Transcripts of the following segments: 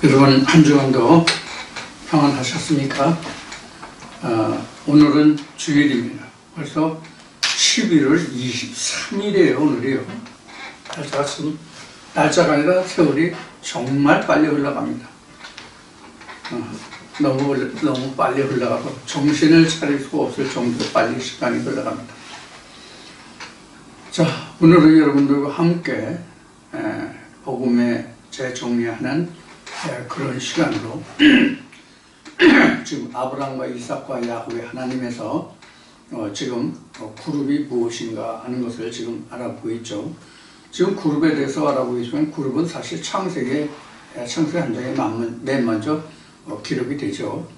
여러분 한 주간도 평안하셨습니까? 오늘은 주일입니다. 벌써 11월 23일이에요. 오늘이요. 날짜가 아니라 세월이 정말 빨리 흘러갑니다. 너무 빨리 흘러가고 정신을 차릴 수가 없을 정도로 빨리 시간이 흘러갑니다. 자, 오늘은 여러분들과 함께 복음의 재정리하는 그런 시간으로 지금 아브라함과 이삭과 야곱의 하나님에서 지금 그룹이 무엇인가 하는 것을 지금 알아보고 있죠. 지금 그룹에 대해서 알아보고 있지만 그룹은 사실 창세기 한 장에 맨 먼저 기록이 되죠.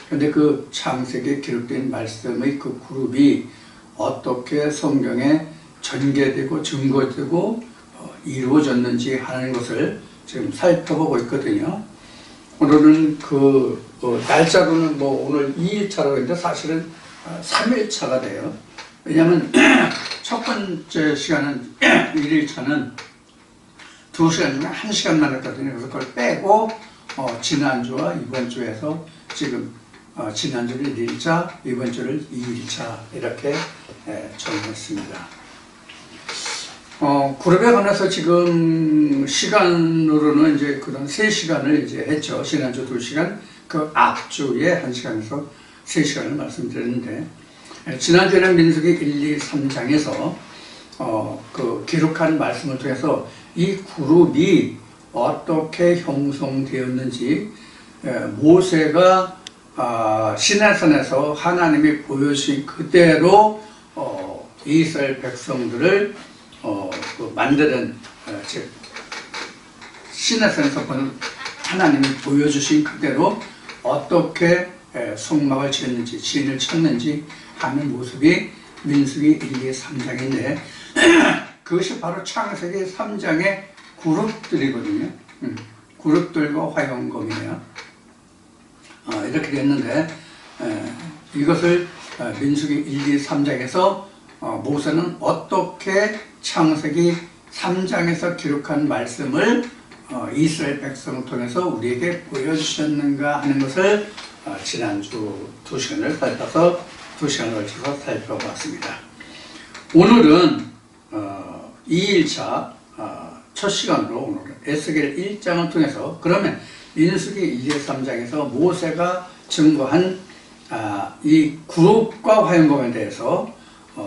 그런데 그 창세기에 기록된 말씀의 그 그룹이 어떻게 성경에 전개되고 증거되고 이루어졌는지 하는 것을 지금 살펴보고 있거든요. 오늘은 날짜로는 오늘 2일차라고 했는데 사실은 3일차가 돼요. 왜냐하면 첫 번째 시간은 1일차는 2시간 중에 1시간만 했거든요. 그래서 그걸 빼고 지난주와 이번 주에서 지금 지난주를 1일차, 이번 주를 2일차 이렇게 정했습니다. 그룹에 관해서 지금 시간으로는 이제 그런 3시간을 이제 했죠. 지난주 2시간, 그 앞주에 1시간에서 3시간을 말씀드렸는데, 지난주에는 민수기 1, 2, 3장에서 그 기록한 말씀을 통해서 이 그룹이 어떻게 형성되었는지, 모세가 시내산에서 하나님이 보여주신 그대로 이스라엘 백성들을 만드는 즉 시내산에서 보는 하나님이 보여주신 그대로 어떻게 성막을 지었는지 진을 쳤는지 하는 모습이 민수기 1, 2, 3장인데 그것이 바로 창세기 3장의 그룹들이거든요. 그룹들과 화영검이에요. 이렇게 됐는데 이것을 민수기 1, 2, 3장에서 모세는 어떻게 창세기 3장에서 기록한 말씀을 이스라엘 백성을 통해서 우리에게 보여주셨는가 하는 것을 지난주 2시간을 살펴서 2시간을 걸쳐서 살펴봤습니다. 오늘은 2일차 첫 시간으로 오늘은 에스겔 1장을 통해서 그러면 민수기 1, 2, 3장에서 모세가 증거한 이 그룹과 화영검에 대해서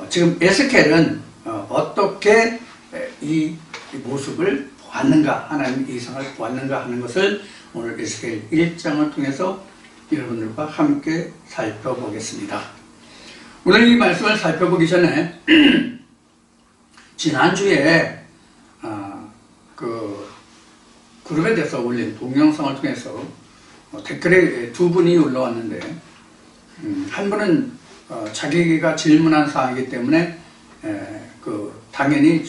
지금 에스겔은 어떻게 이 모습을 보았는가, 하나님 이상을 보았는가 하는 것을 오늘 에스겔 1장을 통해서 여러분들과 함께 살펴보겠습니다. 오늘 이 말씀을 살펴보기 전에 지난주에 그 그룹에 대해서 올린 동영상을 통해서 댓글에 두 분이 올라왔는데 한 분은 자기가 질문한 사항이기 때문에 당연히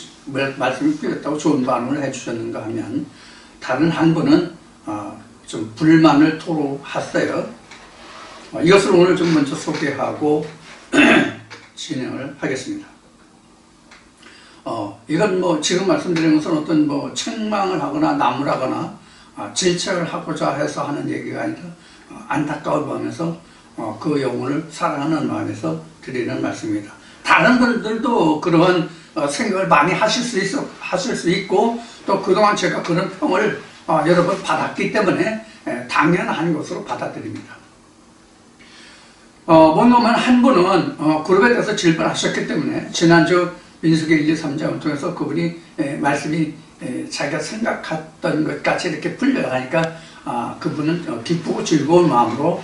말씀이 필요했다고 좋은 반응을 해주셨는가 하면 다른 한 분은 좀 불만을 토로했어요. 이것을 오늘 좀 먼저 소개하고 진행을 하겠습니다. 이건 지금 말씀드린 것은 어떤 책망을 하거나 나무라거나 질책을 하고자 해서 하는 얘기가 아니라 안타까운 마음에서 그 영혼을 사랑하는 마음에서 드리는 말씀입니다. 다른 분들도 그러한 생각을 많이 하실 수 있고 또 그동안 제가 그런 평을 여러 번 받았기 때문에 당연한 것으로 받아들입니다. 뭐냐면 한 분은 그룹에 대해서 질문하셨기 때문에 지난주 민수기 1, 2, 3장을 통해서 그분이 말씀이 자기가 생각했던 것 같이 이렇게 풀려가니까 그분은 기쁘고 즐거운 마음으로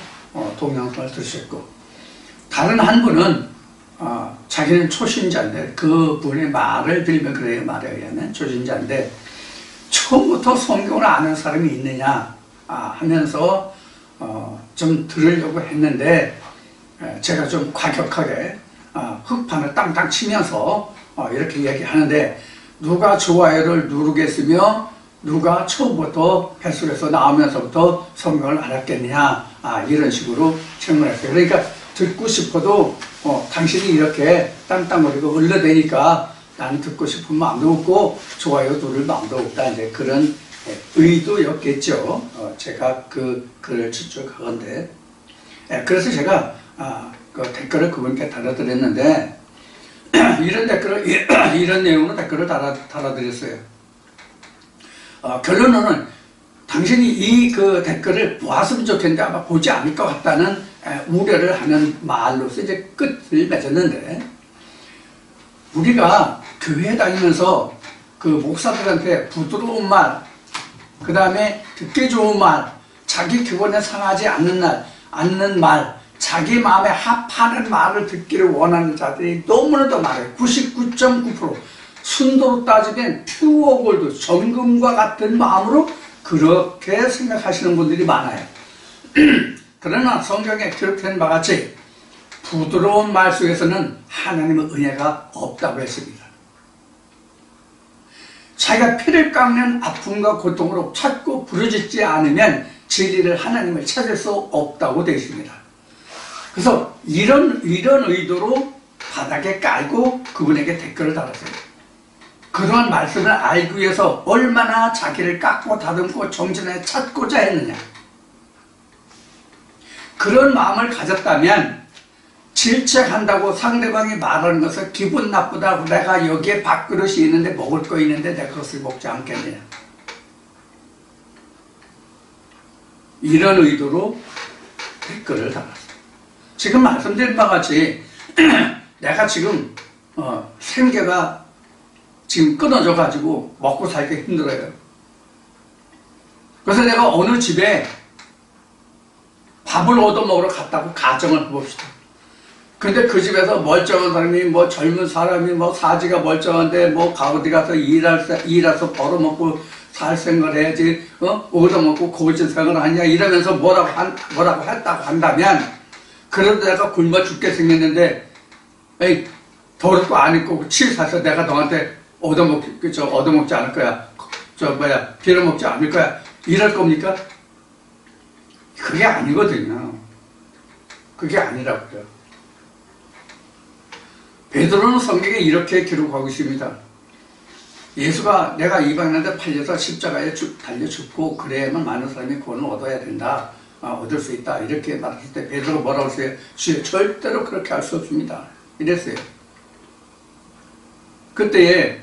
동영상을 들으셨고 다른 한 분은 자기는 초신자인데 그분의 말을 들으면 그래요. 말에 의하면 초신자인데 처음부터 성경을 아는 사람이 있느냐 하면서 좀 들으려고 했는데 제가 좀 과격하게 흑판을 땅땅 치면서 이렇게 얘기하는데 누가 좋아요를 누르겠으며 누가 처음부터 뱃속에서 나오면서부터 성경을 알았겠느냐 이런 식으로 질문했어요. 그러니까 듣고 싶어도 당신이 이렇게 땅땅거리고 흘러대니까 나는 듣고 싶은 마음도 없고 좋아요 누를 마음도 없다 이제 그런 의도였겠죠. 제가 그 글을 추측하건데. 그래서 제가 그 댓글을 그분께 달아드렸는데 이런 내용으로 댓글을 달아드렸어요. 결론은 당신이 이 그 댓글을 보았으면 좋겠는데 아마 보지 않을 것 같다는 우려를 하는 말로서 이제 끝을 맺었는데, 우리가 교회 다니면서 그 목사들한테 부드러운 말, 그 다음에 듣기 좋은 말, 자기 기본에 상하지 않는 말, 자기 마음에 합하는 말을 듣기를 원하는 자들이 너무나도 많아요. 99.9%. 순도로 따지면 퓨어 골드, 정금과 같은 마음으로 그렇게 생각하시는 분들이 많아요. 그러나 성경에 기록된 바와 같이 부드러운 말 속에서는 하나님의 은혜가 없다고 했습니다. 자기가 피를 깎는 아픔과 고통으로 찾고 부르짖지 않으면 진리를 하나님을 찾을 수 없다고 되어 있습니다. 그래서 이런 의도로 바닥에 깔고 그분에게 댓글을 달았어요. 그러한 말씀을 알기 위해서 얼마나 자기를 깎고 다듬고 정진에 찾고자 했느냐. 그런 마음을 가졌다면 질책한다고 상대방이 말하는 것을 기분 나쁘다, 내가 여기에 밥그릇이 있는데 먹을 거 있는데 내가 그것을 먹지 않겠느냐. 이런 의도로 댓글을 달았어요. 지금 말씀드린 바와 같이 내가 지금 생계가 지금 끊어져 가지고 먹고 살기 힘들어요. 그래서 내가 어느 집에 밥을 얻어 먹으러 갔다고 가정을 해봅시다. 근데 그 집에서 멀쩡한 사람이, 뭐 젊은 사람이, 뭐 사지가 멀쩡한데 뭐 어디 가서 일해서 벌어먹고 살 생각을 해야지, 얻어먹고 고집 생각을 하냐 이러면서 뭐라고 했다고 한다면, 그래도 내가 굶어 죽게 생겼는데 에이 더럽고 안 입고 칠 사서 내가 너한테 얻어먹지 않을 거야, 빌어먹지 않을 거야, 이럴 겁니까? 그게 아니거든요. 그게 아니라고요. 베드로는 성경에 이렇게 기록하고 있습니다. 예수가 내가 이방인한테 팔려서 십자가에 달려 죽고 그래야만 많은 사람이 구원을 얻어야 된다, 얻을 수 있다, 이렇게 말했을 때 베드로가 뭐라고 했어요? 주여, 절대로 그렇게 할 수 없습니다, 이랬어요. 그때에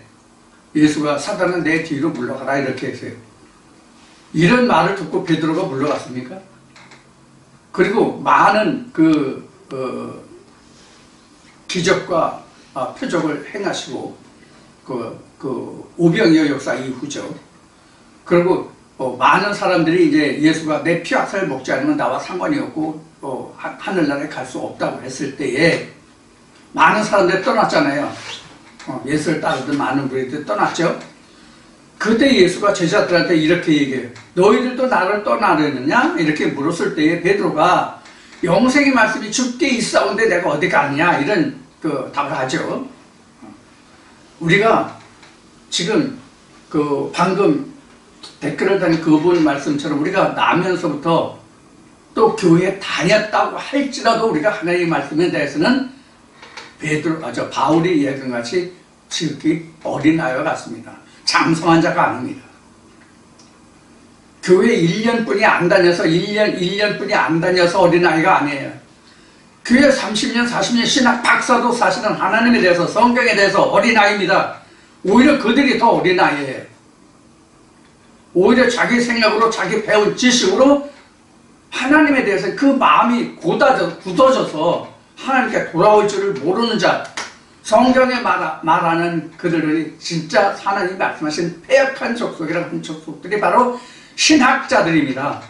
예수가 사단은 내 뒤로 물러가라 이렇게 했어요. 이런 말을 듣고 베드로가 물러갔습니까? 그리고 많은 기적과 표적을 행하시고 오병이어 역사 이후죠. 그리고 많은 사람들이 이제 예수가 내 피확살 먹지 않으면 나와 상관이 없고 하늘나라에 갈 수 없다고 했을 때에 많은 사람들이 떠났잖아요. 예수를 따르던 많은 분들이 떠났죠. 그때 예수가 제자들한테 이렇게 얘기해요. 너희들도 나를 떠나려느냐? 이렇게 물었을 때에 베드로가 영생의 말씀이 주께 있사온데 내가 어디 가느냐, 이런 답을 하죠. 우리가 지금 방금 댓글을 단 그분 말씀처럼 우리가 나면서부터 또 교회에 다녔다고 할지라도 우리가 하나님의 말씀에 대해서는 바울이 얘기한 같이 지극히 어린아이와 같습니다. 장성한 자가 아닙니다. 교회 1년뿐이 안 다녀서 1년뿐이 안 다녀서 어린아이가 아니에요. 교회 30년 40년 신학 박사도 사실은 하나님에 대해서, 성경에 대해서 어린아이입니다. 오히려 그들이 더 어린아이예요. 오히려 자기 생각으로, 자기 배운 지식으로 하나님에 대해서 그 마음이 굳어져서 하나님께 돌아올 줄을 모르는 자, 성경에 말하는 그들이 진짜 하나님이 말씀하신 패역한 족속이라고 하는 족속들이 바로 신학자들입니다.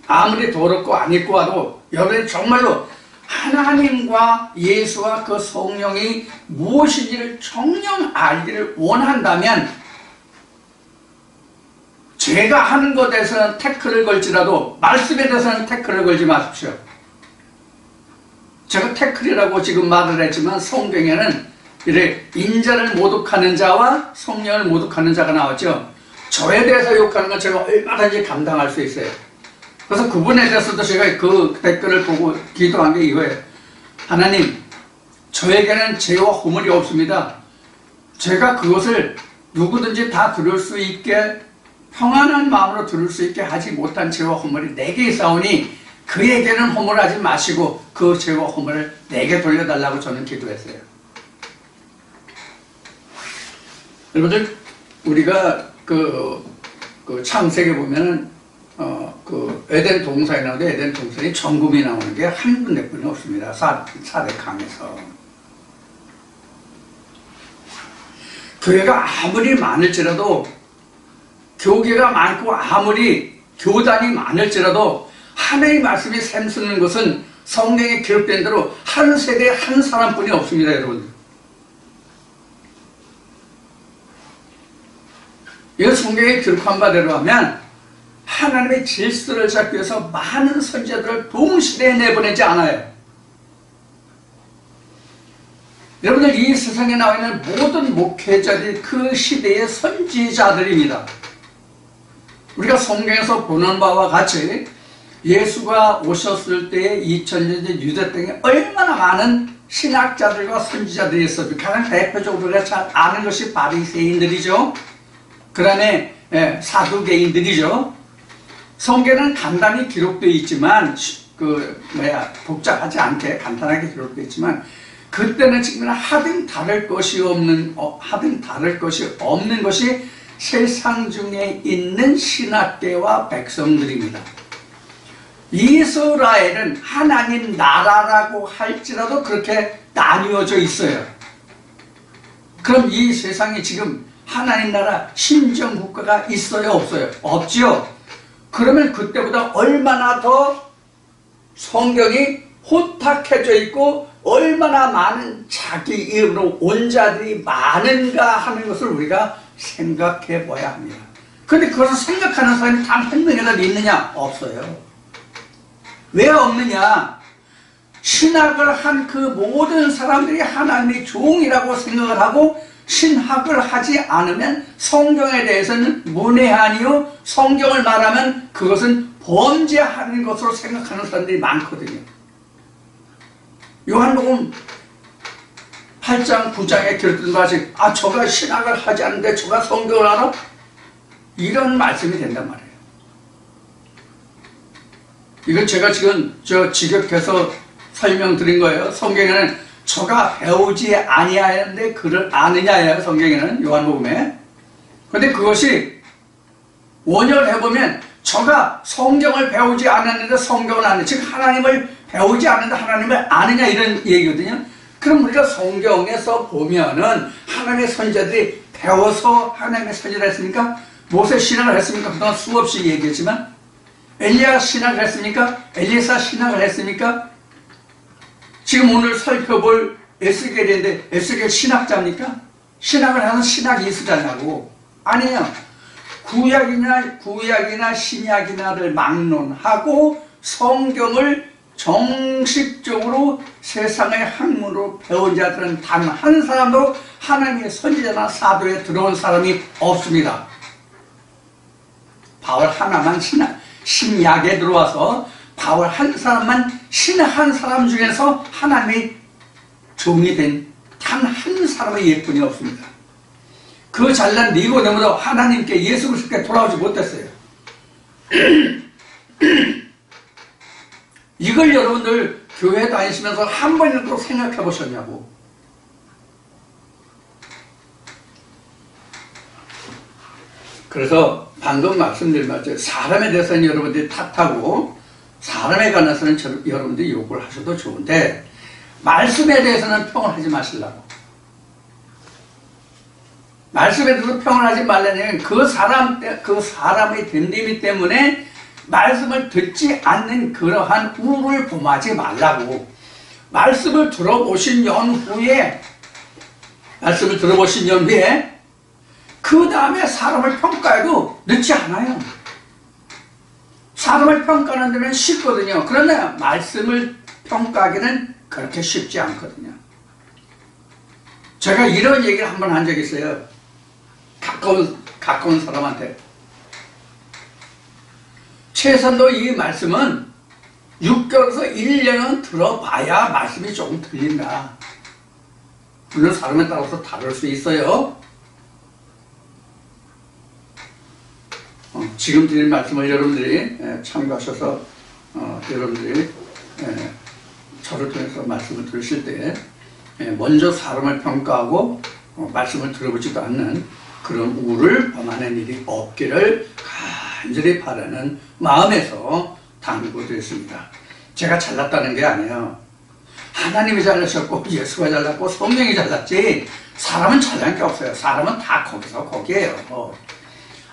아무리 더럽고 안 입고 와도 여러분이 정말로 하나님과 예수와 그 성령이 무엇인지를 정녕 알기를 원한다면 제가 하는 것에 대해서는 태클을 걸지라도 말씀에 대해서는 태클을 걸지 마십시오. 제가 태클이라고 지금 말을 했지만 성경에는 이래 인자를 모독하는 자와 성령을 모독하는 자가 나왔죠. 저에 대해서 욕하는 건 제가 얼마든지 감당할 수 있어요. 그래서 그분에 대해서도 제가 그 댓글을 보고 기도한 게 이거예요. 하나님, 저에게는 죄와 허물이 없습니다. 제가 그것을 누구든지 다 들을 수 있게 평안한 마음으로 들을 수 있게 하지 못한 죄와 허물이 내게 있사오니 그에게는 허물하지 마시고 그 죄와 허물을 내게 돌려달라고 저는 기도했어요. 여러분들, 우리가 그 창세기 보면은 그 에덴 동산이 나오는데 에덴 동산이 정금이 나오는 게 한 군데뿐이 없습니다. 사대 강에서. 교회가 아무리 많을지라도, 교계가 많고 아무리 교단이 많을지라도 하나님의 말씀이 샘쓰는 것은 성경에 기록된 대로 한 세대에 한 사람뿐이 없습니다, 여러분. 이거 성경에 기록한 바대로 하면 하나님의 질서를 잡기 위해서 많은 선지자들을 동시대에 내보내지 않아요. 여러분들, 이 세상에 나와 있는 모든 목회자들이 그 시대의 선지자들입니다. 우리가 성경에서 보는 바와 같이 예수가 오셨을 때의 2000년 전 유대 땅에 얼마나 많은 신학자들과 선지자들이 있었죠. 가장 대표적으로 우리가 잘 아는 것이 바리새인들이죠. 그 다음에 사두개인들이죠. 성경은 간단히 기록되어 있지만 복잡하지 않게 간단하게 기록되어 있지만 그때는 지금 하등 다를 것이 없는 것이 세상 중에 있는 신학계와 백성들입니다. 이스라엘은 하나님 나라라고 할지라도 그렇게 나뉘어져 있어요. 그럼 이 세상에 지금 하나님 나라 신정국가가 있어요, 없어요? 없죠. 그러면 그때보다 얼마나 더 성경이 호탁해져 있고 얼마나 많은 자기 이름으로 온 자들이 많은가 하는 것을 우리가 생각해 봐야 합니다. 그런데 그것을 생각하는 사람이 단 한 명이라도 있느냐? 없어요. 왜 없느냐? 신학을 한 그 모든 사람들이 하나님의 종이라고 생각을 하고 신학을 하지 않으면 성경에 대해서는 문외한이요, 성경을 말하면 그것은 범죄하는 것으로 생각하는 사람들이 많거든요. 요한복음 8장 9장에 기록된 것이 저가 신학을 하지 않는데 저가 성경을 알아? 이런 말씀이 된단 말이에요. 이건 제가 지금 직역해서 설명드린 거예요. 성경에는 저가 배우지 아니하였는데 그를 아느냐예요. 성경에는 요한복음에. 그런데 그것이 원역을 해보면 저가 성경을 배우지 않았는데 성경을 아느냐, 즉 하나님을 배우지 않는데 하나님을 아느냐, 이런 얘기거든요. 그럼 우리가 성경에서 보면은 하나님의 선지자들이 배워서 하나님의 선지자를 했습니까? 모세 신학을 했습니까? 그동안 수없이 얘기했지만 엘리야 신학을 했습니까? 엘리사 신학을 했습니까? 지금 오늘 살펴볼 에스겔인데 에스겔 신학자입니까? 신학을 하는 신학이 있으냐고. 아니에요. 구약이나 신약이나를 막론하고 성경을 정식적으로 세상의 학문으로 배운 자들은 단 한 사람도 하나님의 선지자나 사도에 들어온 사람이 없습니다. 바울 하나만 신약에 들어와서 바울 한 사람만 한 사람 중에서 하나님의 종이 된 단 한 사람의 예뿐이 없습니다. 그 잘난 니고데모도 하나님께 예수 그리스도께 돌아오지 못했어요. 이걸 여러분들 교회 다니시면서 한 번이라도 생각해 보셨냐고. 그래서 방금 말씀드린 말씀, 사람에 대해서는 여러분들이 탓하고 사람에 관해서는 여러분들이 욕을 하셔도 좋은데 말씀에 대해서는 평을 하지 마시려고. 말씀에 대해서 평을 하지 말라는 그 사람의 됨됨이 때문에 말씀을 듣지 않는 그러한 우를 범하지 말라고. 말씀을 들어보신 연후에 그 다음에 사람을 평가해도 늦지 않아요. 사람을 평가하는 데는 쉽거든요. 그런데 말씀을 평가하기는 그렇게 쉽지 않거든요. 제가 이런 얘기를 한 번 한 적이 있어요. 가까운 사람한테. 최선도 이 말씀은 6개월에서 1년은 들어봐야 말씀이 조금 들린다. 물론 사람에 따라서 다를 수 있어요. 지금 드린 말씀을 여러분들이 참고하셔서 여러분들이 저를 통해서 말씀을 들으실 때 먼저 사람을 평가하고 말씀을 들어보지도 않는 그런 우를 범하는 일이 없기를 간절히 바라는 마음에서 당부드렸습니다. 제가 잘났다는 게 아니에요. 하나님이 잘나셨고 예수가 잘났고 성령이 잘났지 사람은 잘난 게 없어요. 사람은 다 거기서 거기에요.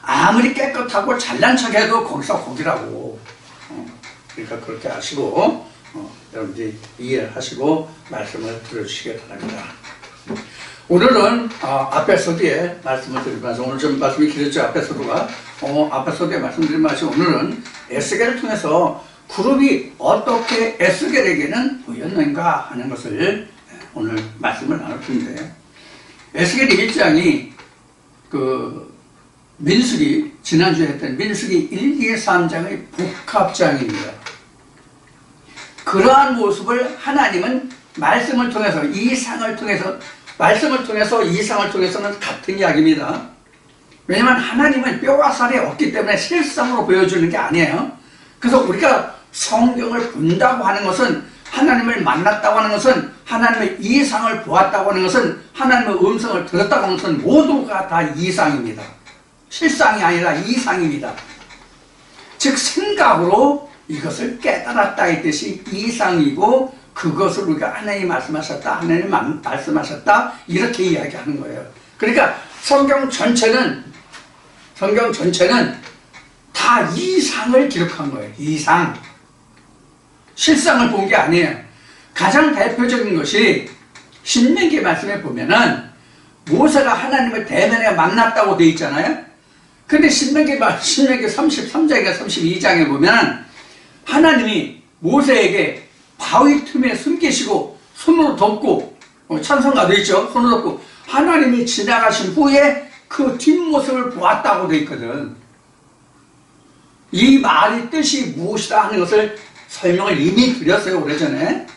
아무리 깨끗하고 잘난 척해도 거기서 거기라고. 그러니까 그렇게 하시고 여러분들이 이해하시고 말씀을 들어주시기 바랍니다. 오늘은 아베소디에 말씀을 드리면서 오늘 좀 말씀이 길었죠. 아베소도가 아베소디에 말씀드린 말씀 오늘은 에스겔을 통해서 그룹이 어떻게 에스겔에게는 보였는가 하는 것을 오늘 말씀을 나눌 텐데 에스겔 1장이 민수기 지난주에 했던 민수기 1, 2, 3장의 복합장입니다. 그러한 모습을 하나님은 말씀을 통해서 이상을 통해서 말씀을 통해서 이상을 통해서는 같은 이야기입니다. 왜냐하면 하나님은 뼈와 살이 없기 때문에 실상으로 보여주는 게 아니에요. 그래서 우리가 성경을 본다고 하는 것은 하나님을 만났다고 하는 것은 하나님의 이상을 보았다고 하는 것은 하나님의 음성을 들었다고 하는 것은 모두가 다 이상입니다. 실상이 아니라 이상입니다. 즉 생각으로 이것을 깨달았다 이 뜻이 이상이고 그것을 우리가 하나님이 말씀하셨다 하나님이 말씀하셨다 이렇게 이야기하는 거예요. 그러니까 성경 전체는 다 이상을 기록한 거예요. 이상. 실상을 본 게 아니에요. 가장 대표적인 것이 신명기 말씀에 보면은 모세가 하나님을 대면에 만났다고 되어 있잖아요. 근데 신명기 33장에 32장에 보면 하나님이 모세에게 바위 틈에 숨기시고 손으로 덮고 찬송가 되어 있죠. 손으로 덮고 하나님이 지나가신 후에 그 뒷모습을 보았다고 되어 있거든. 이 말의 뜻이 무엇이다 하는 것을 설명을 이미 드렸어요. 오래전에.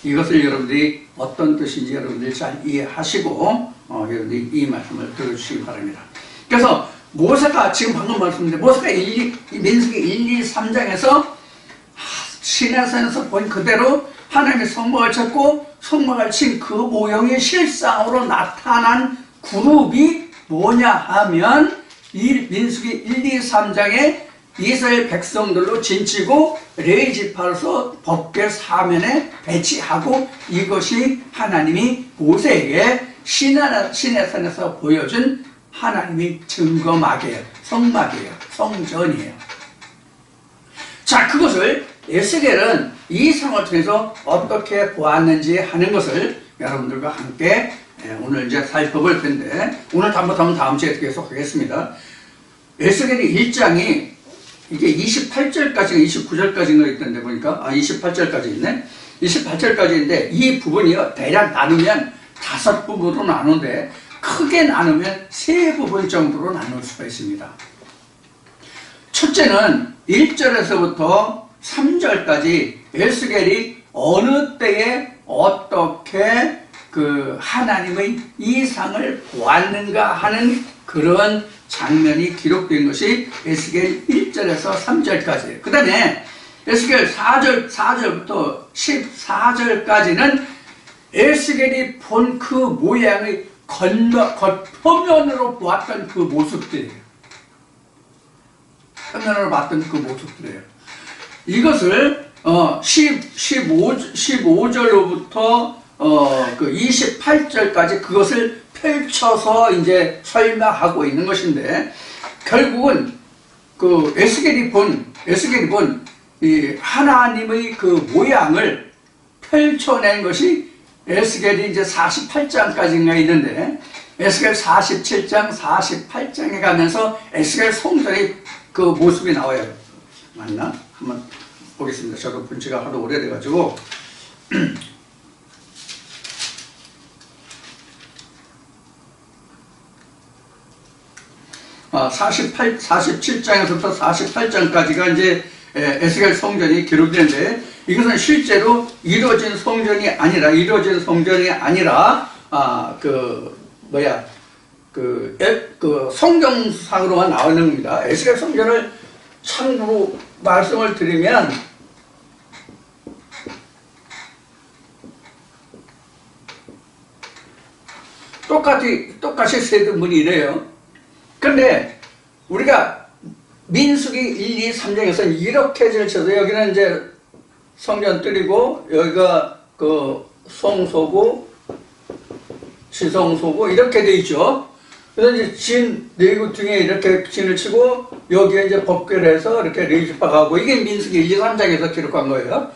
이것을 여러분들이 어떤 뜻인지 여러분들이 잘 이해하시고 여러분들이 이 말씀을 들어주시기 바랍니다. 그래서 모세가 지금 방금 말씀드린 모세가 민수기 1, 2, 3장에서 시내산에서 본 그대로 하나님의 성막을 찾고 성막을 친 그 모형이 실상으로 나타난 그룹이 뭐냐 하면 이 민수기 1, 2, 3장에 이스라엘 백성들로 진치고 레위지파로서 법궤 사면에 배치하고 이것이 하나님이 모세에게 시내산에서 보여준 하나님의 증거막이에요. 성막이에요. 성전이에요. 자, 그것을 에스겔은 이 상을 통해서 어떻게 보았는지 하는 것을 여러분들과 함께 오늘 이제 살펴볼 텐데 오늘 잘못하면 다음 주에 계속 하겠습니다. 에스겔이 1장이 이게 28절까지가 29절까지인가 있던데 보니까 28절까지 있네. 28절까지인데 이 부분이요 대략 나누면 5부분으로 나누는데 크게 나누면 3부분 정도로 나눌 수가 있습니다. 첫째는 1절에서부터 3절까지 에스겔이 어느 때에 어떻게 그 하나님의 이상을 보았는가 하는 그런 장면이 기록된 것이 에스겔 1절에서 3절까지예요. 그 다음에 에스겔 4절부터 14절까지는 에스겔이 본 그 모양의 겉표면으로 보았던 그 모습들이에요. 표면으로 봤던 그 모습들이에요. 이것을 15절로부터 그 28절까지 그것을 펼쳐서 이제 설명하고 있는 것인데 결국은 그 에스겔이 본 이 하나님의 그 모양을 펼쳐낸 것이 에스겔이 이제 48장까지인가 있는데 에스겔 47장, 48장에 가면서 에스겔 성전의 그 모습이 나와요. 맞나? 한번 보겠습니다. 저도 본 지가 하도 오래돼가지고 47장에서부터 48장까지가 이제 에스겔 성전이 기록되는데 이것은 실제로 이루어진 성전이 아니라 그 성경상으로만 나오는 겁니다. 에스겔 성전을 참고로 말씀을 드리면 똑같이 세드문이 이래요. 그런데 우리가 민수기 1, 2, 3장에서는 이렇게 제쳐서 여기는 이제 성전 뜰이고 여기가 그 성소고 지성소고 이렇게 돼 있죠. 그래서 이제 네구 등에 이렇게 진을 치고 여기에 이제 법궤해서 이렇게 레이즈박하고 이게 민수기 1, 2, 3장에서 기록한 거예요.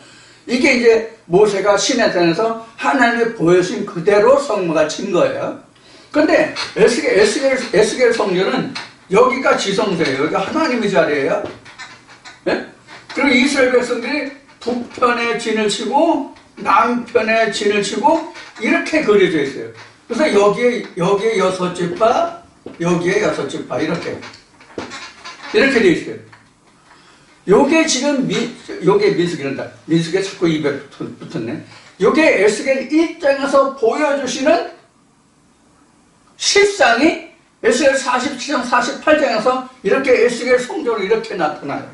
이게 이제 모세가 시내산에서 하나님이 보여주신 그대로 성막을 친 거예요. 근데 에스겔 성전은 여기가 지성소예요. 여기가 하나님의 자리예요. 네? 그리고 이스라엘 백성들이 북편에 진을 치고 남편에 진을 치고 이렇게 그려져 있어요. 그래서 여기에 6지파, 여기에 6지파 이렇게 돼 있어요. 요게 지금 요게 민수기란다. 민수기가 자꾸 입에 붙었네. 요게 에스겔 1장에서 보여주시는 실상이 에스겔 47장, 48장에서 이렇게 에스겔 성전으로 이렇게 나타나요.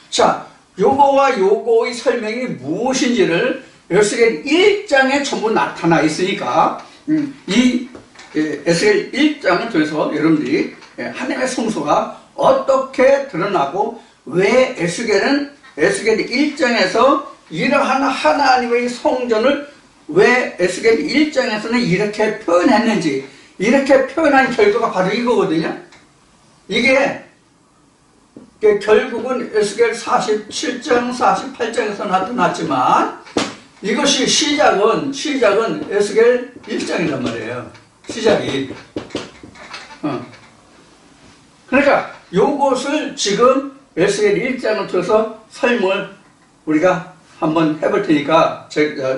자, 요거와 요거의 설명이 무엇인지를 에스겔 1장에 전부 나타나 있으니까 이 에스겔 1장을 통해서 여러분들이 하나님의 성소가 어떻게 드러나고 왜 에스겔 1장에서 이러한 하나님의 성전을 왜 에스겔 1장에서는 이렇게 표현했는지 이렇게 표현한 결과가 바로 이거거든요. 이게 결국은 에스겔 47장, 48장에서 나타났지만 이것이 시작은 에스겔 1장이란 말이에요. 시작이. 그러니까 요것을 지금 에스겔 1장을 통해서 설명을 우리가 한번 해볼 테니까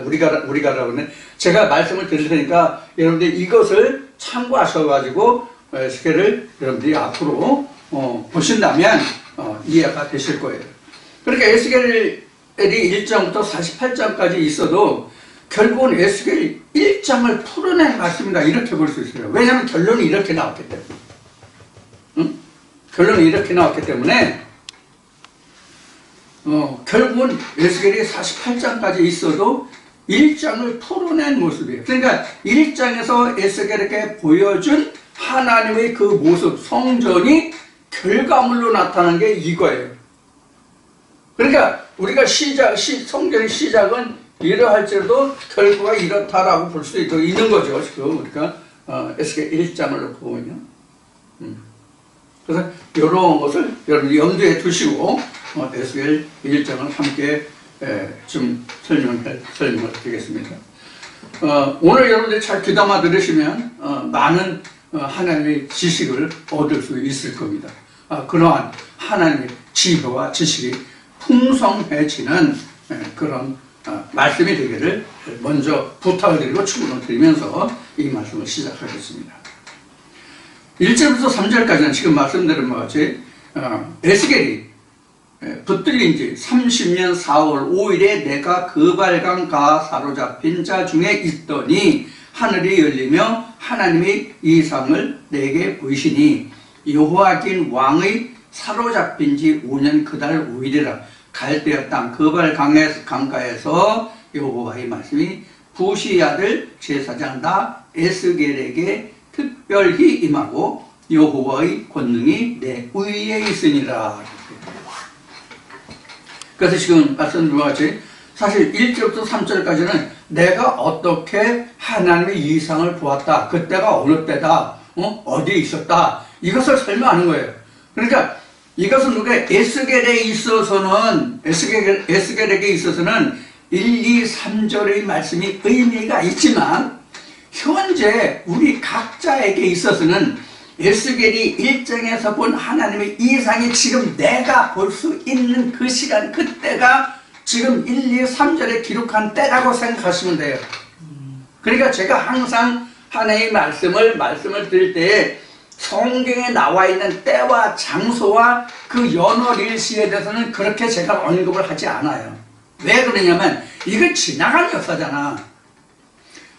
우리가라고 하네. 제가 말씀을 드릴 테니까 여러분들이 이것을 참고하셔가지고 에스겔을 여러분들이 앞으로 보신다면 이해가 되실 거예요. 그러니까 에스겔이 1장부터 48장까지 있어도 결국은 에스겔 1장을 풀어낸 말씀이다 이렇게 볼 수 있어요. 왜냐하면 결론이 이렇게 나왔기 때문에. 결론이 이렇게 나왔기 때문에 결국은 에스겔이 48장까지 있어도 1장을 풀어낸 모습이에요. 그러니까 1장에서 에스겔에게 보여준 하나님의 그 모습, 성전이 결과물로 나타난 게 이거예요. 그러니까 우리가 성전의 시작은 이러할지라도 결과가 이렇다라고 볼 수 있는 거죠. 지금 우리가 에스겔 1장을 놓고 보면요. 그래서 이런 것을 여러분 염두에 두시고 에스겔 1장을 함께 좀 설명을 드리겠습니다. 오늘 여러분들이 잘 귀담아 들으시면 많은 하나님의 지식을 얻을 수 있을 겁니다. 그러한 하나님의 지혜와 지식이 풍성해지는 그런 말씀이 되기를 먼저 부탁을 드리고 축원을 드리면서 이 말씀을 시작하겠습니다. 1절부터 3절까지는 지금 말씀드린 것 같이 에스겔이 붙들린 지 30년 4월 5일에 내가 그발강 가 사로잡힌 자 중에 있더니 하늘이 열리며 하나님의 이상을 내게 보이시니 여호야긴 왕의 사로잡힌 지 5년 그달 5일이라 갈대아 땅 그발 강가에서 여호와의 말씀이 부시 아들 제사장 다 에스겔에게 특별히 임하고 여호와의 권능이 내 위에 있으니라. 그래서 지금 말씀드린 것 같이 사실 1절부터 3절까지는 내가 어떻게 하나님의 이상을 보았다. 그때가 어느 때다. 어디에 있었다. 이것을 설명하는 거예요. 그러니까 이것은 우리가 에스겔에게 있어서는 1, 2, 3절의 말씀이 의미가 있지만 현재 우리 각자에게 있어서는 에스겔이 1장에서 본 하나님의 이상이 지금 내가 볼 수 있는 그 시간, 그때가 지금 1, 2, 3절에 기록한 때라고 생각하시면 돼요. 그러니까 제가 항상 하나님의 말씀을 드릴 때 성경에 나와 있는 때와 장소와 그 연월일시에 대해서는 그렇게 제가 언급을 하지 않아요. 왜 그러냐면 이건 지나간 역사잖아.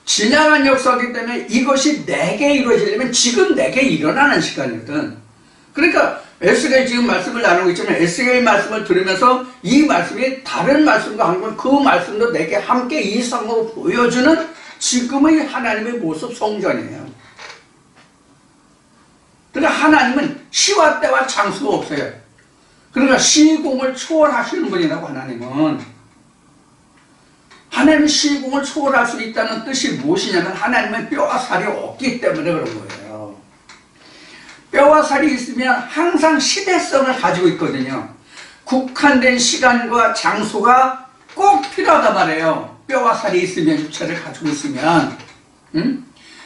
지나간 역사이기 때문에 이것이 내게 이루어지려면 지금 내게 일어나는 시간이거든. 그러니까 에스겔 지금 말씀을 나누고 있지만 에스겔 말씀을 들으면서 이 말씀이 다른 말씀과 함께 그 말씀도 내게 함께 이상으로 보여주는 지금의 하나님의 모습 성전이에요. 그러니까 하나님은 시와 때와 장소가 없어요. 그러니까 시공을 초월하시는 분이라고 하나님은 시공을 초월할 수 있다는 뜻이 무엇이냐면 하나님은 뼈와 살이 없기 때문에 그런 거예요. 뼈와 살이 있으면 항상 시대성을 가지고 있거든요. 국한된 시간과 장소가 꼭 필요하단 말이에요. 뼈와 살이 있으면 육체를 가지고 있으면.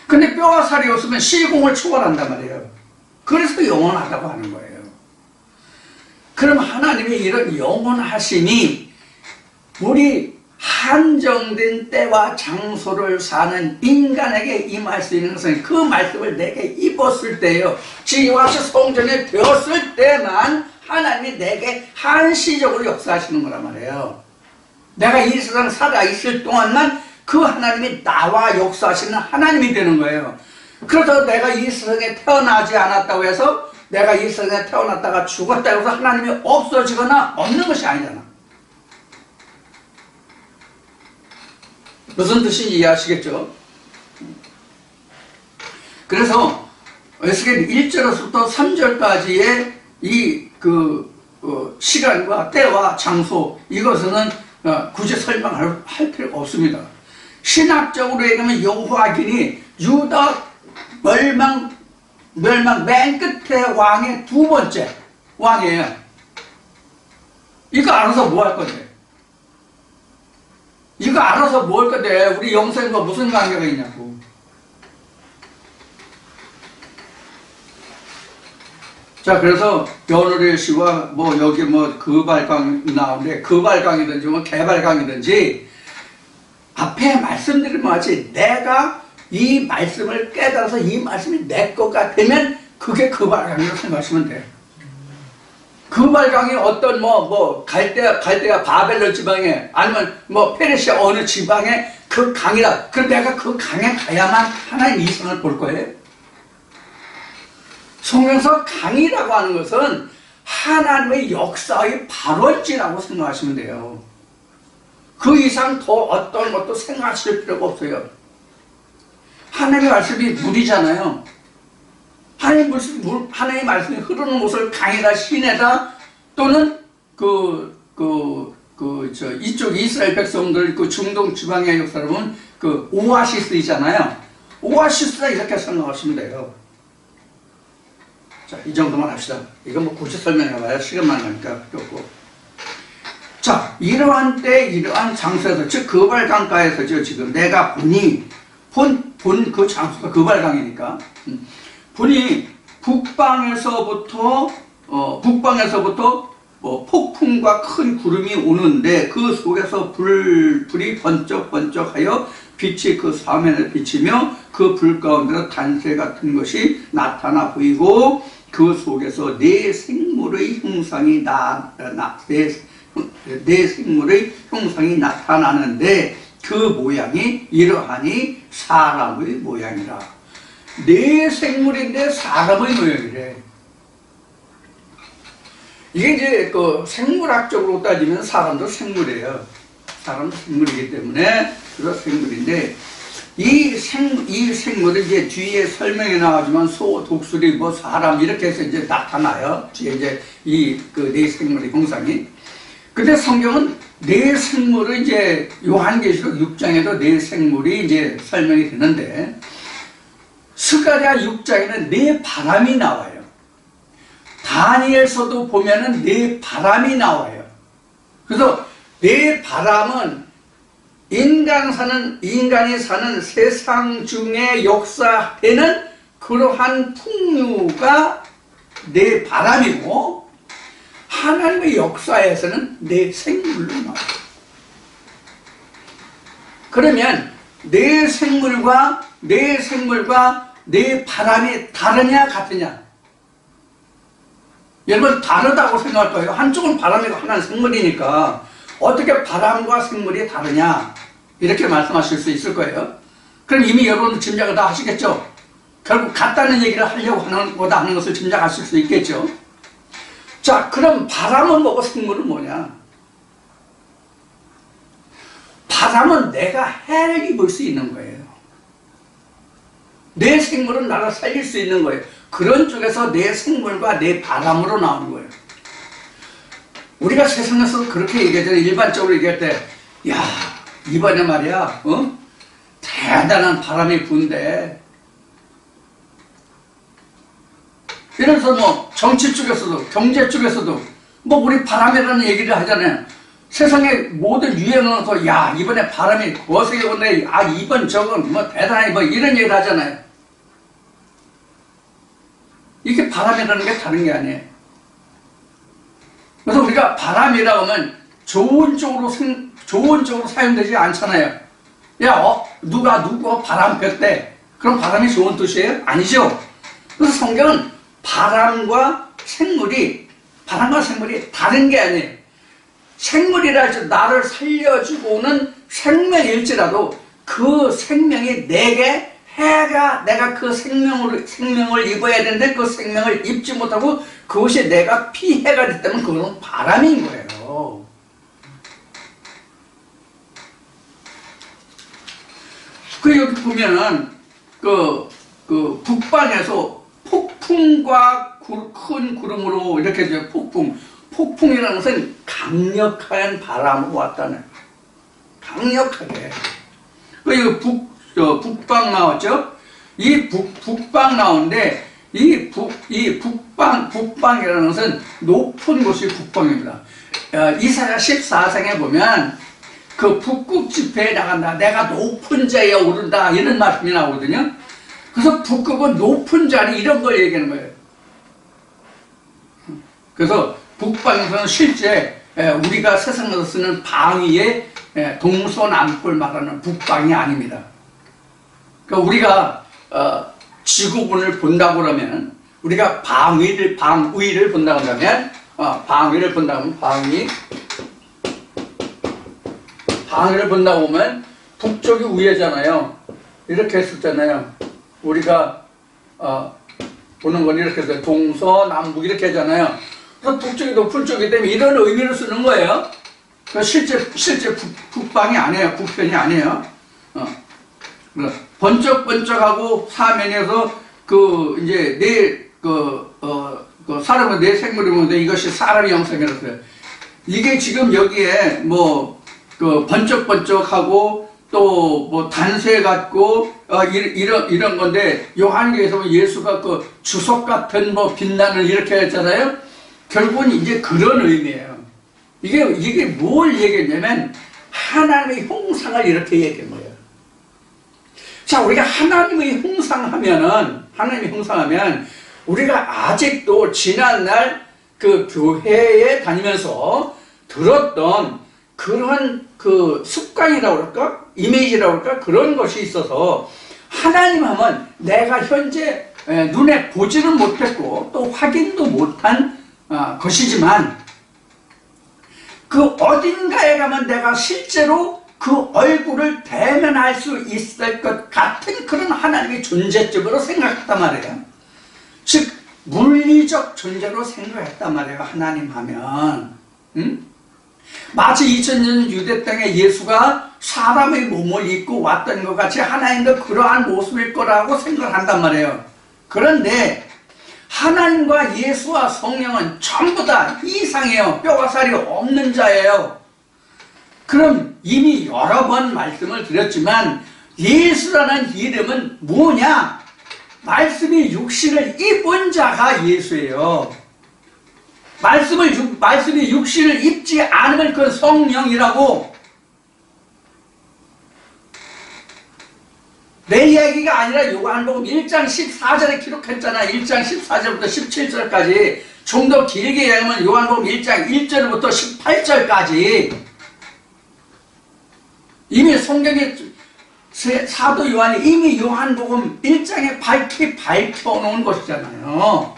근데 뼈와 살이 없으면 시공을 초월한단 말이에요. 그래서 영원하다고 하는 거예요. 그럼 하나님의 이런 영원하심이 우리 한정된 때와 장소를 사는 인간에게 임할 수 있는 것은 그 말씀을 내게 입었을 때요. 지와서 성전에 되었을 때만 하나님이 내게 한시적으로 역사하시는 거란 말이에요. 내가 이 세상 살아있을 동안만 그 하나님이 나와 역사하시는 하나님이 되는 거예요. 그래서 내가 이 세상에 태어나지 않았다고 해서 내가 이 세상에 태어났다가 죽었다고 해서 하나님이 없어지거나 없는 것이 아니잖아. 무슨 뜻인지 이해하시겠죠? 그래서 에스겔 1절에서부터 3절까지의 이 시간과 때와 장소 이것은 굳이 설명할 필요가 없습니다. 신학적으로 얘기하면 여호야긴이 유다 멸망 맨 끝에 왕의 두 번째 왕이에요. 이거 알아서 뭐 할 건데? 이거 알아서 뭐 할 건데? 우리 영생과 무슨 관계가 있냐고. 자, 그래서 변호래 씨와 여기 그발강 나오는데 그발강이든지 개발강이든지 앞에 말씀드린 것 같이 내가 이 말씀을 깨달아서 이 말씀이 내 것가 되면 그게 그발강이라고 생각하시면 돼요. 그발강이 어떤 갈대아 바벨론 지방에 아니면 페르시아 어느 지방에 그 강이라. 그럼 내가 그 강에 가야만 하나님 이성을 볼 거예요. 성경에서 강이라고 하는 것은 하나님의 역사의 발원지라고 생각하시면 돼요. 그 이상 더 어떤 것도 생각하실 필요가 없어요. 하나님의 말씀이 물이잖아요. 하나님의 말씀이 흐르는 곳을 강이다, 시내다, 또는 이쪽 이스라엘 백성들, 중동 지방의 역사를 보면 오아시스이잖아요. 오아시스다, 이렇게 생각하시면 돼요. 자, 이 정도만 합시다. 이건 굳이 설명해봐야 시간만 가니까 필요 없고. 자, 이러한 때, 이러한 장소에서, 즉, 그발강가에서죠, 지금 내가 보니, 본 그 장소가 그발강이니까. 보니, 북방에서부터 폭풍과 큰 구름이 오는데, 그 속에서 불이 번쩍번쩍하여 빛이 그 사면을 비치며, 그 불 가운데로 단새 같은 것이 나타나 보이고, 그 속에서 네 생물의 형상이 나타나는데 그 모양이 이러하니 사람의 모양이라. 네 생물인데 사람의 모양이래. 이게 이제 생물학적으로 따지면 사람도 생물이에요. 사람도 생물이기 때문에 그래서 생물인데 이 생물은 이제 뒤에 설명이 나오지만 소, 독수리, 사람 이렇게 해서 이제 나타나요. 뒤에 이제 네 생물의 형상이. 근데 성경은 네 생물을 이제 요한계시록 6장에도 네 생물이 이제 설명이 되는데 스가랴 6장에는 네 바람이 나와요. 다니엘서도 보면은 네 바람이 나와요. 그래서 네 바람은 인간이 사는 세상 중에 역사되는 그러한 풍류가 네 바람이고 하나님의 역사에서는 네 생물로 나와요. 그러면 네 생물과 네 바람이 다르냐 같으냐? 여러분 다르다고 생각할 거예요. 한쪽은 바람이고 하나는 생물이니까 어떻게 바람과 생물이 다르냐? 이렇게 말씀하실 수 있을 거예요. 그럼 이미 여러분도 짐작을 다 하시겠죠? 결국 같다는 얘기를 하려고 하는 것을 짐작하실 수 있겠죠? 자, 그럼 바람은 뭐고 생물은 뭐냐? 바람은 내가 해를 입을 수 있는 거예요. 내 생물은 나를 살릴 수 있는 거예요. 그런 쪽에서 내 생물과 내 바람으로 나오는 거예요. 우리가 세상에서 그렇게 얘기하잖아요. 일반적으로 얘기할 때, 야, 이번에 말이야, 대단한 바람이 부는데, 이래서 뭐 정치 쪽에서도 경제 쪽에서도 뭐 우리 바람이라는 얘기를 하잖아요. 세상의 모든 유행어서 야, 이번에 바람이 거세게 오네, 아, 이번 저건 뭐 대단히 뭐 이런 얘기를 하잖아요. 이게 바람이라는 게 다른 게 아니에요. 그래서 우리가 바람이라고 하면 좋은 쪽으로 사용되지 않잖아요. 야, 누가 누구 바람 폈대. 그럼 바람이 좋은 뜻이에요? 아니죠. 그래서 성경은 바람과 생물이 다른 게 아니에요. 생물이라 할지라도 나를 살려주고 오는 생명일지라도 그 생명이 내게 내가 그 생명을 입어야 되는데 그 생명을 입지 못하고 그것이 내가 피해가 됐다면 그건 바람인 거예요. 여기 보면은 북방에서 폭풍과 큰 구름으로 이렇게 이제 폭풍이라는 것은 강력한 바람으로 왔다는, 강력하게. 북방 나왔죠? 이 북방 나오는데, 북방이라는 것은 높은 곳이 북방입니다. 이사야 14장에 보면, 그 북극 집회에 나간다. 내가 높은 자에 오른다. 이런 말씀이 나오거든요. 그래서 북극은 높은 자리 이런 걸 얘기하는 거예요. 그래서 북방에서는 실제 우리가 세상에서 쓰는 방위의 동서남북을 말하는 북방이 아닙니다. 그러니까 우리가 지구본을 본다고 그러면 우리가 방위를 본다고 하면 방위를 본다고 보면 북쪽이 위에잖아요. 이렇게 했었잖아요. 우리가 보는 건 이렇게 해서 동서남북 이렇게 하잖아요. 그래서 북쪽이 높은 쪽이기 때문에 이런 의미를 쓰는 거예요. 실제 북방이 아니에요. 북편이 아니에요. 번쩍번쩍하고 사면에서 사람은 내 생물이 보는데 이것이 사람의 형상이라서요. 이게 지금 여기에 번쩍번쩍하고 또 단쇠 같고 이런 건데 요한계에서 예수가 그 주석 같은 빛나는 이렇게 했잖아요. 결국은 이제 그런 의미예요. 이게 뭘 얘기했냐면 하나님의 형상을 이렇게 얘기한 거예요. 자, 우리가 하나님의 형상하면 우리가 아직도 지난날 그 교회에 다니면서 들었던 그런 습관이라고 그럴까? 이미지라고 그럴까? 그런 것이 있어서 하나님 하면 내가 현재 눈에 보지는 못했고 또 확인도 못한 것이지만 그 어딘가에 가면 내가 실제로 그 얼굴을 대면할 수 있을 것 같은 그런 하나님의 존재적으로 생각했단 말이에요. 즉 물리적 존재로 생각했단 말이에요. 하나님 하면 마치 2000년 유대 땅에 예수가 사람의 몸을 입고 왔던 것 같이 하나님도 그러한 모습일 거라고 생각한단 말이에요. 그런데 하나님과 예수와 성령은 전부 다 이상해요. 뼈와 살이 없는 자예요. 그럼 이미 여러 번 말씀을 드렸지만 예수라는 이름은 뭐냐? 말씀이 육신을 입은 자가 예수예요. 말씀이 육신을 입지 않으면 그건 성령이라고. 내 이야기가 아니라 요한복음 1장 14절에 기록했잖아. 1장 14절부터 17절까지. 좀 더 길게 이야기하면 요한복음 1장 1절부터 18절까지. 이미 성경에 사도 요한이 이미 요한복음 1장에 밝혀놓은 것이잖아요.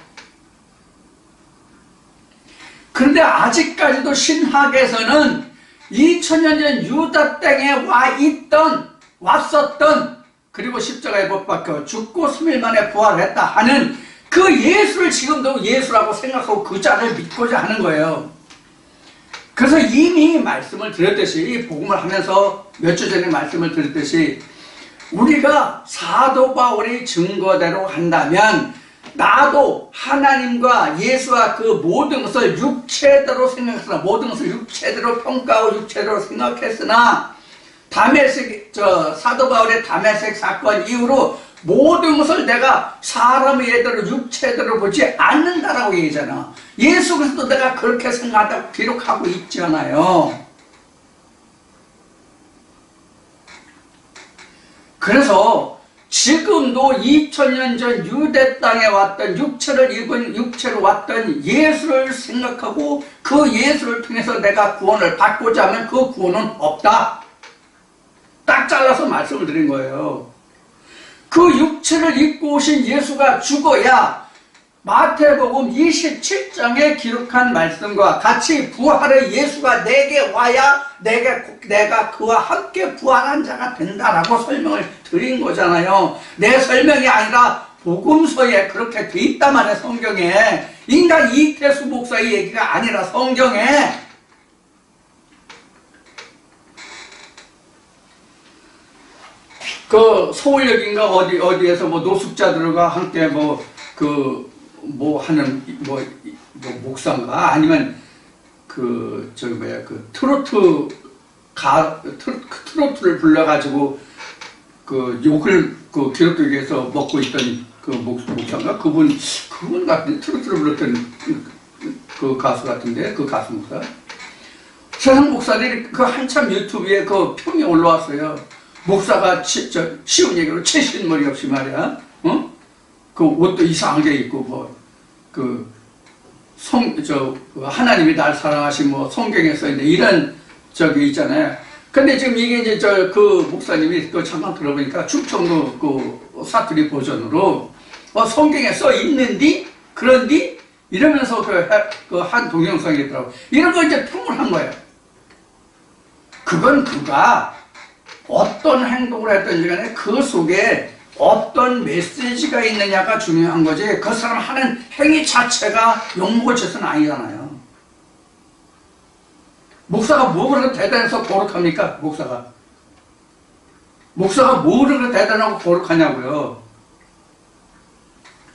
그런데 아직까지도 신학에서는 2000년 전 유다 땅에 왔었던 그리고 십자가에 못 박혀 죽고 3일 만에 부활했다 하는 그 예수를 지금도 예수라고 생각하고 그 자를 믿고자 하는 거예요. 그래서 이미 말씀을 드렸듯이, 복음을 하면서 몇 주 전에 말씀을 드렸듯이, 우리가 사도 바울의 증거대로 한다면 나도 하나님과 예수와 그 모든 것을 육체대로 생각했으나, 모든 것을 육체대로 평가하고 육체대로 생각했으나, 사도 바울의 다메섹 사건 이후로 모든 것을 내가 사람의 예대로 육체대로 보지 않는다라고 얘기하잖아. 예수 그리스도 내가 그렇게 생각한다고 기록하고 있잖아요. 그래서 지금도 2000년 전 유대 땅에 왔던, 육체를 입은, 육체로 왔던 예수를 생각하고 그 예수를 통해서 내가 구원을 받고자 하면 그 구원은 없다. 딱 잘라서 말씀을 드린 거예요. 그 육체를 입고 오신 예수가 죽어야 마태복음 27장에 기록한 말씀과 같이 부활의 예수가 내게 와야 내가 그와 함께 부활한 자가 된다라고 설명을 드린 거잖아요. 내 설명이 아니라 복음서에 그렇게 돼 있단 말이에요. 성경에. 인간 이태수 목사의 얘기가 아니라 성경에. 그 서울역인가 어디에서 뭐 노숙자들과 함께 목사인가 아니면 트로트를 불러가지고 욕을 기독교에서 먹고 있던 그 목사인가 그분 같은 트로트를 불렀던 그 가수 같은데 그 가수 목사. 세상 목사들이 그 한참 유튜브에 그 평이 올라왔어요. 목사가 쉬운 얘기로 채신 머리 없이 말이야, 그 옷도 이상하게 입고 하나님이 날 사랑하신 성경에 써있는 이런 있잖아요. 근데 지금 이게 이제 그 목사님이 또 잠깐 들어보니까 충청도 그 사투리 버전으로 성경에 써 있는디 그런디 이러면서 그 한 동영상이 있더라고. 이런 거 이제 평을 한 거예요. 그건 그가 어떤 행동을 했든지 간에 그 속에 어떤 메시지가 있느냐가 중요한 거지, 그 사람 하는 행위 자체가 욕먹을 짓은 아니잖아요. 목사가 뭐 그렇게 대단해서 거룩합니까? 목사가 뭐 그렇게 대단하고 거룩하냐고요.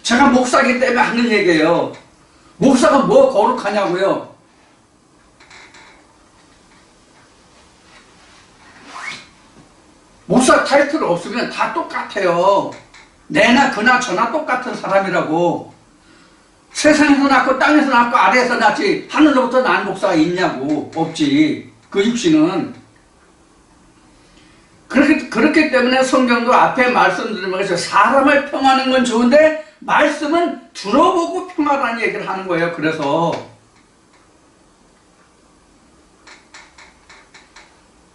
제가 목사기 때문에 하는 얘기예요. 목사가 뭐 거룩하냐고요. 목사 타이틀 없으면 다 똑같아요. 내나 그나 저나 똑같은 사람이라고. 세상에서 낳고 땅에서 낳고 아래에서 낳지 하늘로부터 난 목사가 있냐고. 없지. 그 육신은. 그렇기 때문에 성경도 앞에 말씀드린 것처럼 사람을 평하는 건 좋은데 말씀은 들어보고 평하라는 얘기를 하는 거예요. 그래서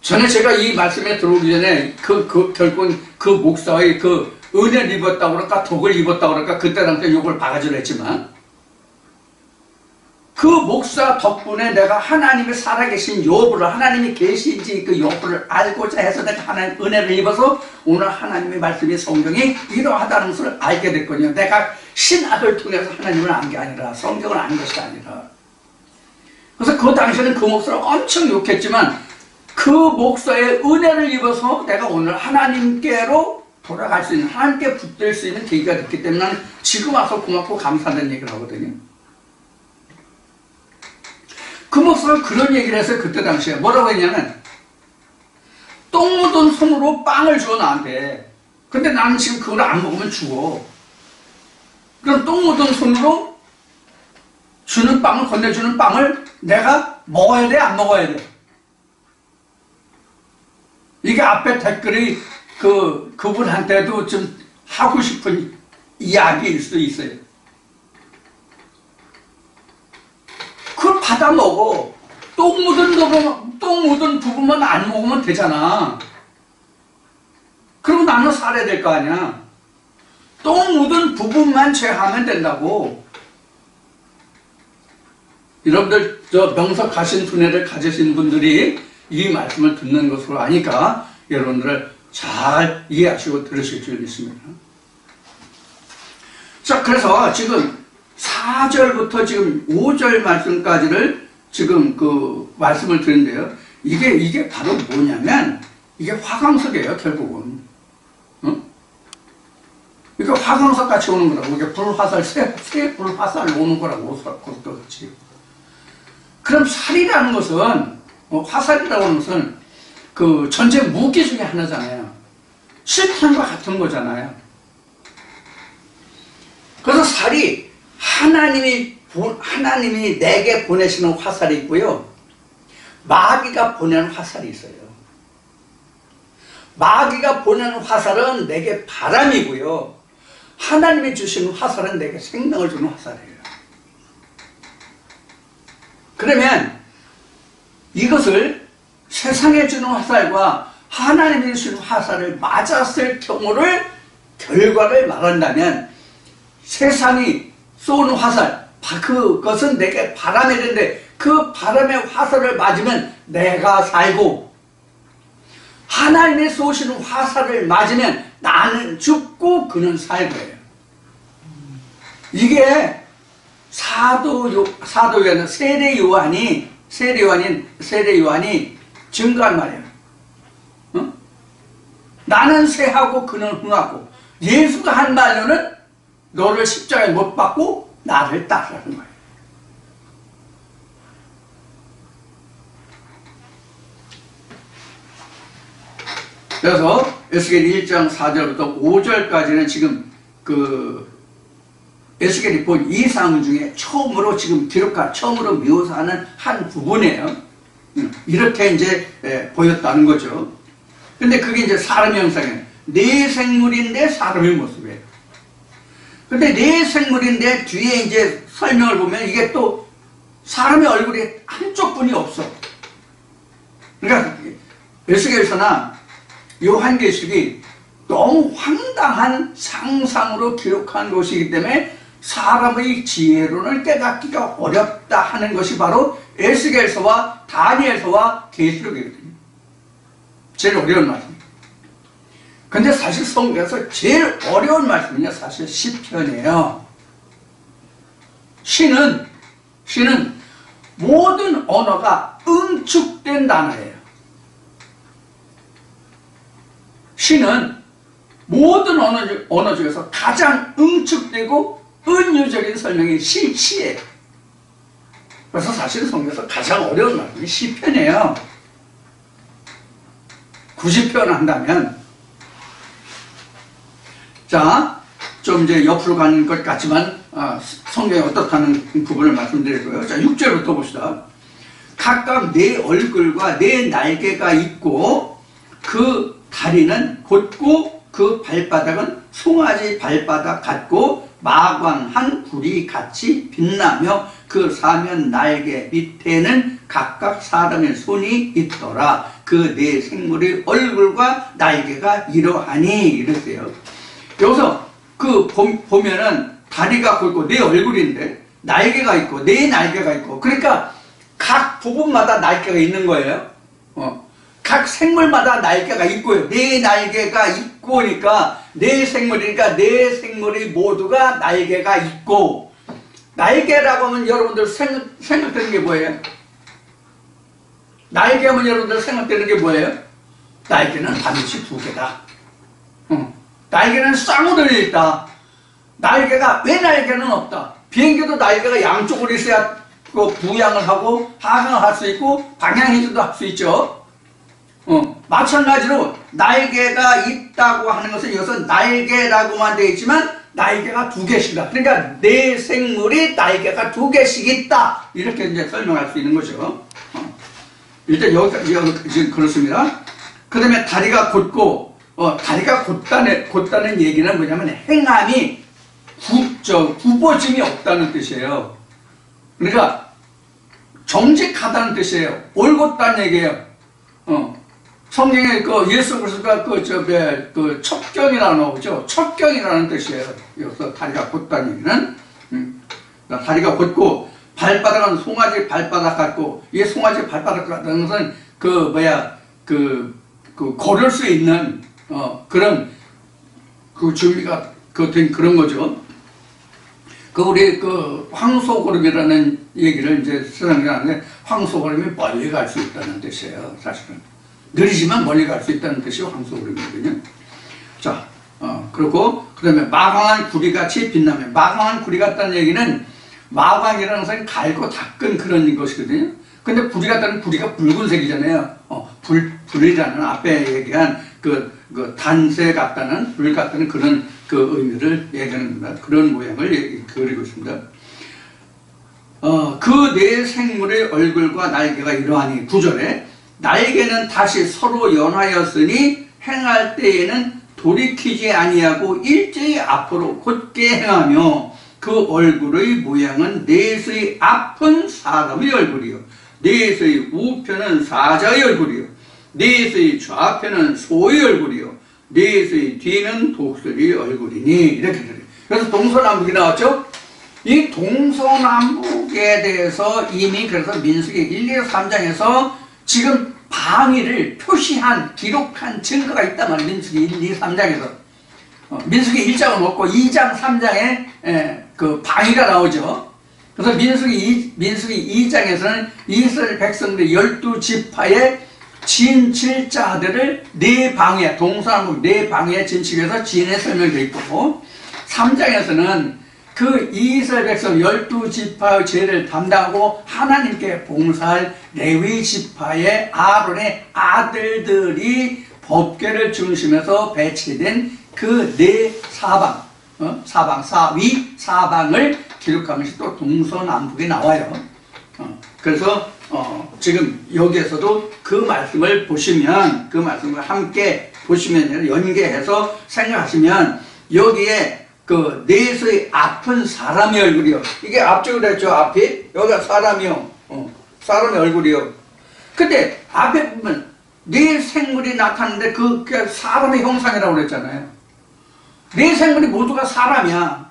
전에 제가 이 말씀에 들어오기 전에 결국은 그 목사의 그 은혜를 입었다고 그럴까 독을 입었다고 그럴까 그때 당시에 욕을 바가지로 했지만 그 목사 덕분에 내가 하나님의 살아계신 여부를, 하나님이 계신지 그 여부를 알고자 해서 내가 하나님 은혜를 입어서 오늘 하나님의 말씀이 성경이 이러하다는 것을 알게 됐거든요. 내가 신학을 통해서 하나님을 안 게 아니라 성경을 안 것이 아니라. 그래서 그 당시에는 그 목사를 엄청 욕했지만 그 목사의 은혜를 입어서 내가 오늘 하나님께로 돌아갈 수 있는, 하나님께 붙들 수 있는 계기가 됐기 때문에 나는 지금 와서 고맙고 감사하다는 얘기를 하거든요. 그 목사가 그런 얘기를 했어요. 그때 당시에 뭐라고 했냐면 똥 묻은 손으로 빵을 줘 나한테. 근데 나는 지금 그걸 안 먹으면 죽어. 그럼 똥 묻은 손으로 주는 빵을, 건네주는 빵을 내가 먹어야 돼, 안 먹어야 돼? 이게 앞에 댓글이 그분한테도 좀 하고 싶은 이야기일 수도 있어요. 그걸 받아 먹어. 똥 묻은 부분만 안 먹으면 되잖아. 그럼 나는 살아야 될 거 아니야. 똥 묻은 부분만 제하면 된다고. 여러분들 명석하신 두뇌를 가지신 분들이 이 말씀을 듣는 것으로 아니까 여러분들을 잘 이해하시고 들으실 줄 믿습니다. 자, 그래서 지금 4절부터 지금 5절 말씀까지를 지금 그 말씀을 드린데요. 이게 바로 뭐냐면, 이게 화강석이에요, 결국은. 응? 이게 화강석 같이 오는 거라고. 이게 불화살, 새 불화살 오는 거라고, 그것도 같이. 그럼 살이라는 것은, 화살이라고 하는 것은 그 전쟁 무기 중에 하나잖아요. 실탄과 같은 거잖아요. 그래서 살이 하나님이 내게 보내시는 화살이 있고요. 마귀가 보내는 화살이 있어요. 마귀가 보내는 화살은 내게 바람이고요. 하나님이 주시는 화살은 내게 생명을 주는 화살이에요. 그러면 이것을 세상에 주는 화살과 하나님이 주시는 화살을 맞았을 경우를 결과를 말한다면, 세상이 쏘는 화살, 그것은 내게 바람이 되는데 그 바람의 화살을 맞으면 내가 살고, 하나님이 쏘시는 화살을 맞으면 나는 죽고 그는 살 거예요. 이게 사도요한, 세례 요한이 증거한 말이에요. 어? 나는 쇠하고 그는 흥하고, 예수가 한 말로는 너를 십자가에 못 박고 나를 따르라는 거예요. 그래서 에스겔 1장 4절부터 5절까지는 지금 에스겔이 본 이상 중에 처음으로 묘사하는 한 부분이에요. 이렇게 이제 보였다는 거죠. 근데 그게 이제 사람의 형상이에요. 내 생물인데 사람의 모습이에요. 근데 내 생물인데 뒤에 이제 설명을 보면 이게 또 사람의 얼굴이 한쪽 분이 없어. 그러니까 에스겔서나 요한계시록이 너무 황당한 상상으로 기록한 것이기 때문에 사람의 지혜로는 깨닫기가 어렵다 하는 것이 바로 에스겔서와 다니엘서와 계시록이거든요. 제일 어려운 말씀입니다. 근데 사실 성경에서 제일 어려운 말씀은요, 사실 시편이에요. 시는 모든 언어가 응축된 단어예요. 시는 모든 언어 중에서 가장 응축되고 은유적인 설명이 시예요. 그래서 사실 성경에서 가장 어려운 말씀이 시편이에요. 굳이 표현한다면, 자, 좀 이제 옆으로 가는 것 같지만 성경이 어떻다는 부분을 말씀드리고요. 자, 6절부터 봅시다. 각각 내 얼굴과 내 날개가 있고 그 다리는 곧고 그 발바닥은 송아지 발바닥 같고 마광한 불이 같이 빛나며 그 사면 날개 밑에는 각각 사람의 손이 있더라. 그 네 생물의 얼굴과 날개가 이러하니, 이랬어요. 여기서 보면은 다리가 곧고 내 얼굴인데 날개가 있고 네 날개가 있고, 그러니까 각 부분마다 날개가 있는 거예요. 각 생물마다 날개가 있고요. 네 날개가 있고니까 네 생물이니까 네 생물이 모두가 날개가 있고, 날개라고 하면 여러분들 생각되는 게 뭐예요? 날개하면 여러분들 생각되는 게 뭐예요? 날개는 반드시 두 개다. 날개는 쌍으로 있다. 날개가, 왜 날개는 없다? 비행기도 날개가 양쪽으로 있어야 부양을 하고 하강을 할 수 있고 방향해주도 할 수 있죠. 마찬가지로 날개가 있다고 하는 것은 여기서 날개라고만 되어 있지만 날개가 두 개씩이다. 그러니까 내 생물이 날개가 두 개씩 있다. 이렇게 이제 설명할 수 있는 거죠. 일단 여기까지 지금 그렇습니다. 그 다음에 다리가 곧고, 다리가 곧다는 얘기는 뭐냐면 행함이 굽어짐이 없다는 뜻이에요. 그러니까 정직하다는 뜻이에요. 올곧다는 얘기예요. 성경에 예수 그리스도가 첩경이라고 나오죠. 첩경이라는 뜻이에요. 여기서 다리가 곧다는 얘기는. 다리가 곧고 발바닥은 송아지 발바닥 같고, 이 송아지 발바닥 같은 것은 걸을 수 있는 그런 그 준비가 된 그런 거죠. 우리 황소고름이라는 얘기를 이제 세상에 하는데, 황소고름이 멀리 갈 수 있다는 뜻이에요, 사실은. 느리지만 멀리 갈 수 있다는 뜻이 황소고름이거든요. 자, 그리고, 그 다음에 마광한 구리같이 빛나며. 마광한 구리 같다는 얘기는, 마광이라는 것은 갈고 닦은 그런 것이거든요. 근데 구리 같다는 구리가 붉은색이잖아요. 불이라는 앞에 얘기한 단세 같다는, 불 같다는 그런 그 의미를 얘기하는 겁니다. 그런 모양을 그리고 있습니다. 그 네 생물의 얼굴과 날개가 이러하니, 9절에 날개는 다시 서로 연하였으니 행할 때에는 돌이키지 아니하고 일제히 앞으로 곧게 행하며, 그 얼굴의 모양은 넷의 앞은 사람의 얼굴이요, 넷의 우편은 사자의 얼굴이요, 넷의 좌편은 소의 얼굴이요, 넷의 뒤는 독수리의 얼굴이니, 이렇게 들어요. 그래서 동서남북이 나왔죠? 이 동서남북에 대해서 이미 그래서 민수기 1, 2, 3장에서 지금 방위를 표시한, 기록한 증거가 있단 말이에요. 민수기 1, 2, 3장에서. 민수기 1장은 없고 2장, 3장에 그 방위가 나오죠. 그래서 민수기 2장에서는 이스라엘 백성들 12지파의 진칠자들을 네 방에, 동서남북 네 방에 진치해서 진에 설명되어 있고, 3장에서는 그 이스라엘 백성 12지파의 죄를 담당하고 하나님께 봉사할 레위 지파의 아론의 아들들이 법궤를 중심해서 배치된 그 네 사방, 사위, 사방을 기록한 것이 또 동서남북에 나와요. 그래서 지금 여기에서도 그 말씀을 보시면, 그 말씀을 함께 보시면, 연계해서 생각하시면, 여기에 그 넷의 앞은 사람의 얼굴이요. 이게 앞쪽으로 했죠, 앞이. 여기가 사람이요. 사람의 얼굴이요. 근데 앞에 보면 네 생물이 나타나는데 그게 사람의 형상이라고 그랬잖아요. 네 생물이 모두가 사람이야.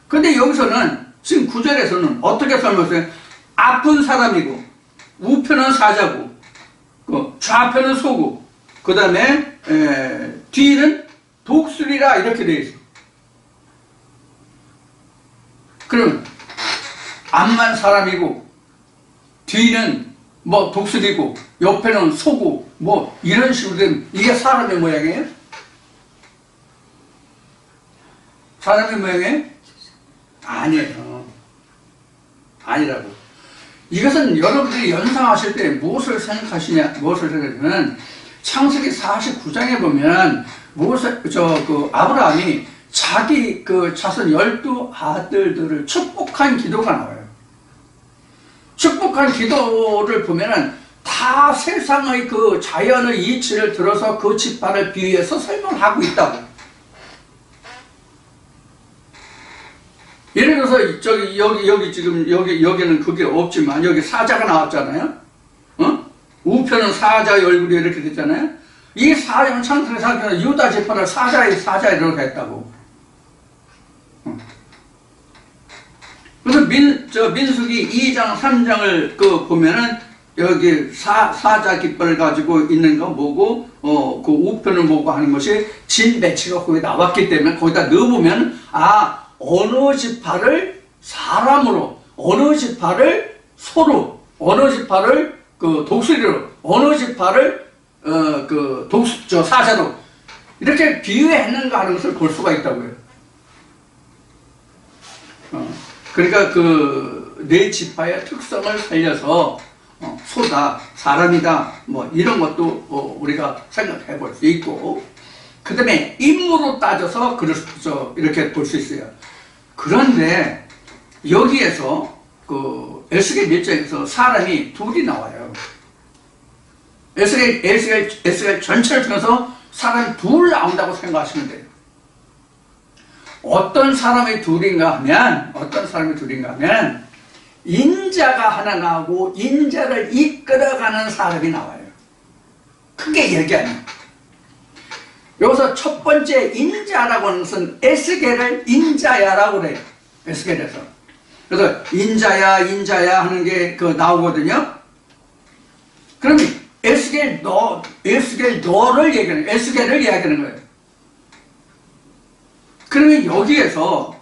근데 여기서는 지금 9절에서는 어떻게 설명했어요? 앞은 사람이고, 우편은 사자고, 좌편은 소고, 그 다음에 뒤는 독수리라 이렇게 되어 있어. 그러면 앞만 사람이고, 뒤는 뭐 독수리고, 옆에는 소고, 뭐 이런 식으로 되면 이게 사람의 모양이에요? 사람의 모양이에요? 아니에요. 아니라고. 이것은 여러분들이 연상하실 때 무엇을 생각하시냐면, 창세기 49장에 보면 아브라함이 자기 그 자손 12아들들을 축복한 기도가 나와요. 축복한 기도를 보면은 다 세상의 그 자연의 이치를 들어서 그 지파를 비유해서 설명하고 있다고. 예를 들어서 여기는 그게 없지만 여기 사자가 나왔잖아요. 우편은 사자의 얼굴이 이렇게 됐잖아요. 이 사자는 창세기 4장에서 유다 지파를 사자이라고 했다고. 그래서 민수기 2장, 3장을 보면은 여기 사자 깃발을 가지고 있는 거 뭐고, 그 우편을 뭐고 하는 것이 진 배치가 거기 나왔기 때문에 거기다 넣어보면, 어느 지파를 사람으로, 어느 지파를 소로, 어느 지파를 독수리로, 어느 지파를 사자로 이렇게 비유했는가 하는 것을 볼 수가 있다고요. 그러니까 네 지파의 특성을 살려서 소다, 사람이다, 뭐 이런 것도 우리가 생각해 볼 수 있고, 그 다음에 인물로 따져서 이렇게 볼 수 있어요. 그런데 여기에서 에스겔 1장에서 사람이 둘이 나와요. 에스겔 전체를 통해서 사람이 둘 나온다고 생각하시면 돼요. 어떤 사람이 둘인가 하면 인자가 하나 나오고 인자를 이끌어가는 사람이 나와요. 크게 얘기하면 여기서 첫 번째 인자라고 하는 것은 에스겔을 인자야라고 그래요. 에스겔에서. 그래서 인자야 하는 게 나오거든요. 그러면 에스겔 너를 얘기하는 거예요. 에스겔을 이야기하는 거예요. 그러면 여기에서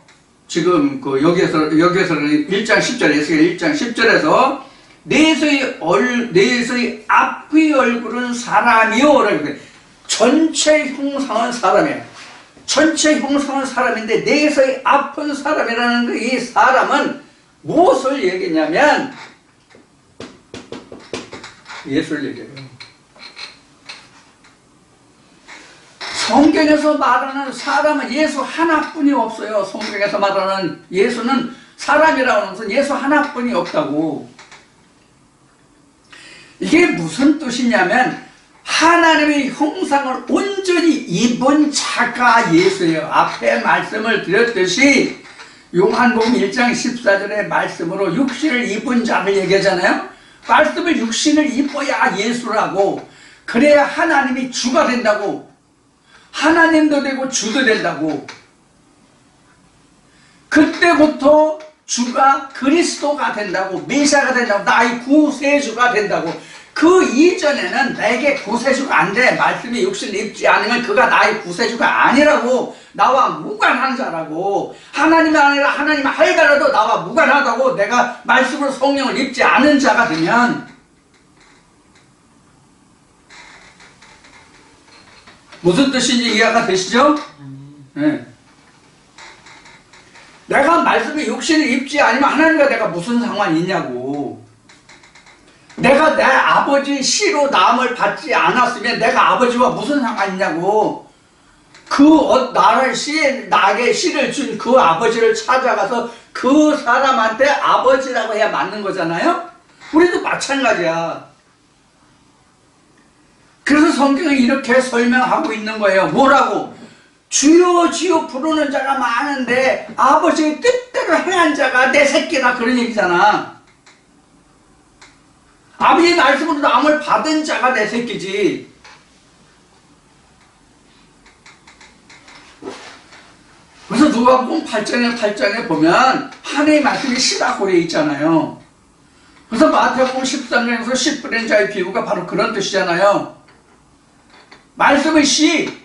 지금 여기서는 1장 10절에 에스겔 1장 10절에서 내에서의 앞의 얼굴은 사람이요 라고 그래. 전체 형상은 사람이에요. 전체 형상은 사람인데 내에서의 앞은 사람이라는 이 사람은 무엇을 얘기했냐면 예수를 얘기해요. 성경에서 말하는 사람은 예수 하나뿐이 없어요. 성경에서 말하는 예수는 사람이라고 하는 것은 예수 하나뿐이 없다고. 이게 무슨 뜻이냐면 하나님의 형상을 온전히 입은 자가 예수예요. 앞에 말씀을 드렸듯이 요한복음 1장 14절의 말씀으로 육신을 입은 자를 얘기하잖아요. 말씀을 육신을 입어야 예수라고. 그래야 하나님이 주가 된다고. 하나님도 되고 주도 된다고. 그때부터 주가 그리스도가 된다고, 메시아가 된다고, 나의 구세주가 된다고. 그 이전에는 내게 구세주가 안 돼. 말씀이 육신을 입지 않으면 그가 나의 구세주가 아니라고. 나와 무관한 자라고. 하나님이 아니라 하나님 할더라도 나와 무관하다고. 내가 말씀으로 성령을 입지 않은 자가 되면. 무슨 뜻인지 이해가 되시죠? 네. 내가 말씀에 육신을 입지 않으면 하나님과 내가 무슨 상관이 있냐고. 내가 내 아버지 씨로 나음을 받지 않았으면 내가 아버지와 무슨 상관이 있냐고. 나에게 씨를 준 그 아버지를 찾아가서 그 사람한테 아버지라고 해야 맞는 거잖아요? 우리도 마찬가지야. 그래서 성경은 이렇게 설명하고 있는 거예요. 뭐라고? 주여 주여 부르는 자가 많은데 아버지의 뜻대로 행한 자가 내 새끼다, 그런 얘기잖아. 아버지의 말씀으로 남을 받은 자가 내 새끼지. 그래서 누가복음 8장에 보면 하나님의 말씀이 시다고리에 있잖아요. 그래서 마태복음 13장에서 씨 뿌린 자의 비유가 바로 그런 뜻이잖아요. 말씀의 씨.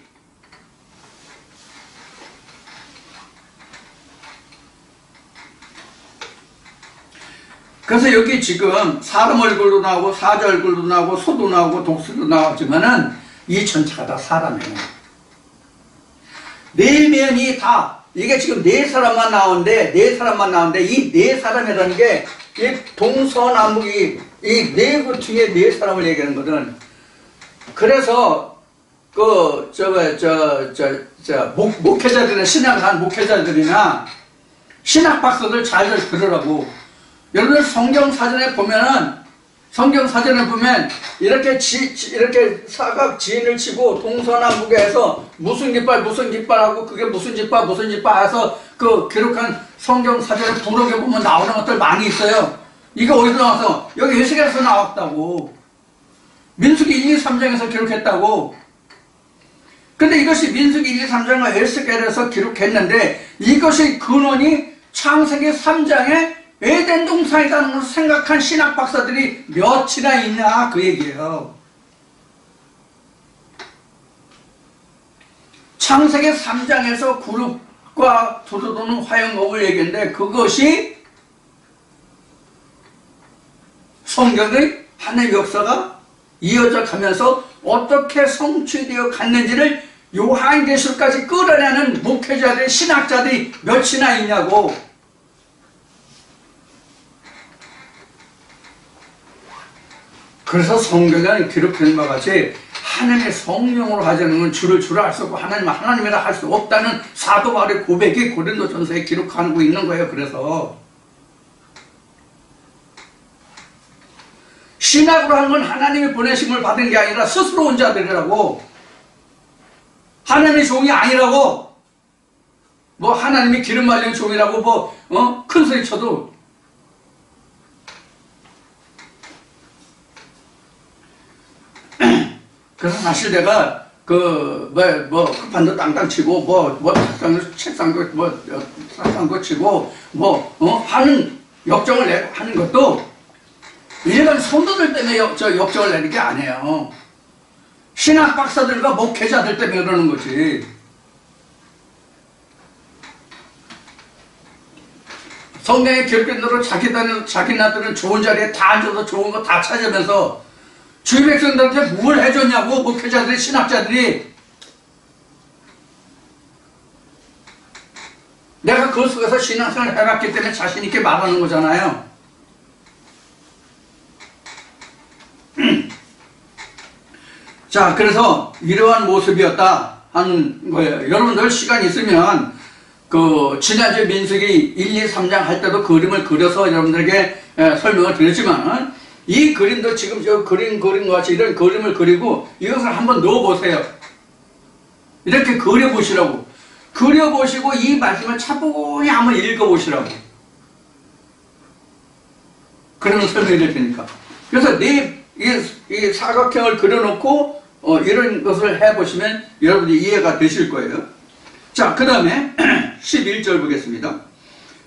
그래서 여기 지금 사람 얼굴도 나오고 사자 얼굴도 나오고 소도 나오고 독수리도 나오지만은 이 전체가 다 사람이에요. 내면이 다, 이게 지금 네 사람만 나오는데 이 네 사람이라는 게 이 동서남북이 이 네 구층의 네 사람을 얘기하는 거든. 그래서 목회자들이나 신학을 한 목회자들이나 신학 박사들 잘 들으라고. 여러분들 성경 사전에 보면 이렇게 사각 지인을 치고 동서남북에서 무슨 깃발하고 그게 무슨 깃발 해서 그 기록한 성경 사전에 부록에 보면 나오는 것들 많이 있어요. 이거 어디서 나와서? 여기 에스겔에서 나왔다고. 민수기 1, 2, 3장에서 기록했다고. 근데 이것이 민수기 1, 2, 3장과 에스겔에서 기록했는데 이것의 근원이 창세기 3장에 에덴 동산이라는 것을 생각한 신학 박사들이 몇이나 있냐, 그 얘기예요. 창세기 3장에서 구름과 두루두는 화영목을 얘기했는데 그것이 성경의 하나님의 역사가 이어져 가면서 어떻게 성취되어 갔는지를 요한계시록까지 끌어내는 목회자들, 신학자들이 몇이나 있냐고. 그래서 성경에 기록된 바와 같이 하나님의 성령으로 하자는 건 주를 알 수 없고 하나님이라 할 수 없다는 사도 바울의 고백이 고린도전서에 기록하고 있는 거예요. 그래서 신학으로 한 건 하나님의 보내심을 받은 게 아니라 스스로 온 자들이라고. 하나님의 종이 아니라고. 뭐 하나님이 기름 말린 종이라고 큰 소리 쳐도. 그래서 사실 내가 급한데 땅땅 치고 책상도 치고 하는 역정을 하는 것도 일반 성도들 때문에 역정을 내는 게 아니에요. 신학 박사들과 목회자들 때문에 그러는 거지. 성경의 결론대로 자기네들은 좋은 자리에 다 앉아서 좋은 거 다 찾으면서 주의 백성들한테 뭘 해줬냐고, 목회자들이, 신학자들이. 내가 그 속에서 신앙생활을 해봤기 때문에 자신있게 말하는 거잖아요. 자, 그래서 이러한 모습이었다 하는 거예요. 여러분들 시간 있으면 그 지난주 민수기 1, 2, 3장 할 때도 그림을 그려서 여러분들에게 설명을 드렸지만 이 그림도 지금 저 그린 것 같이 이런 그림을 그리고 이것을 한번 넣어보세요. 이렇게 그려보시라고. 그려보시고 이 말씀을 차분히 한번 읽어보시라고. 그러면 설명이 될 테니까. 그래서 이 사각형을 그려놓고 이런 것을 해보시면 여러분들이 이해가 되실 거예요. 자, 그 다음에 11절 보겠습니다.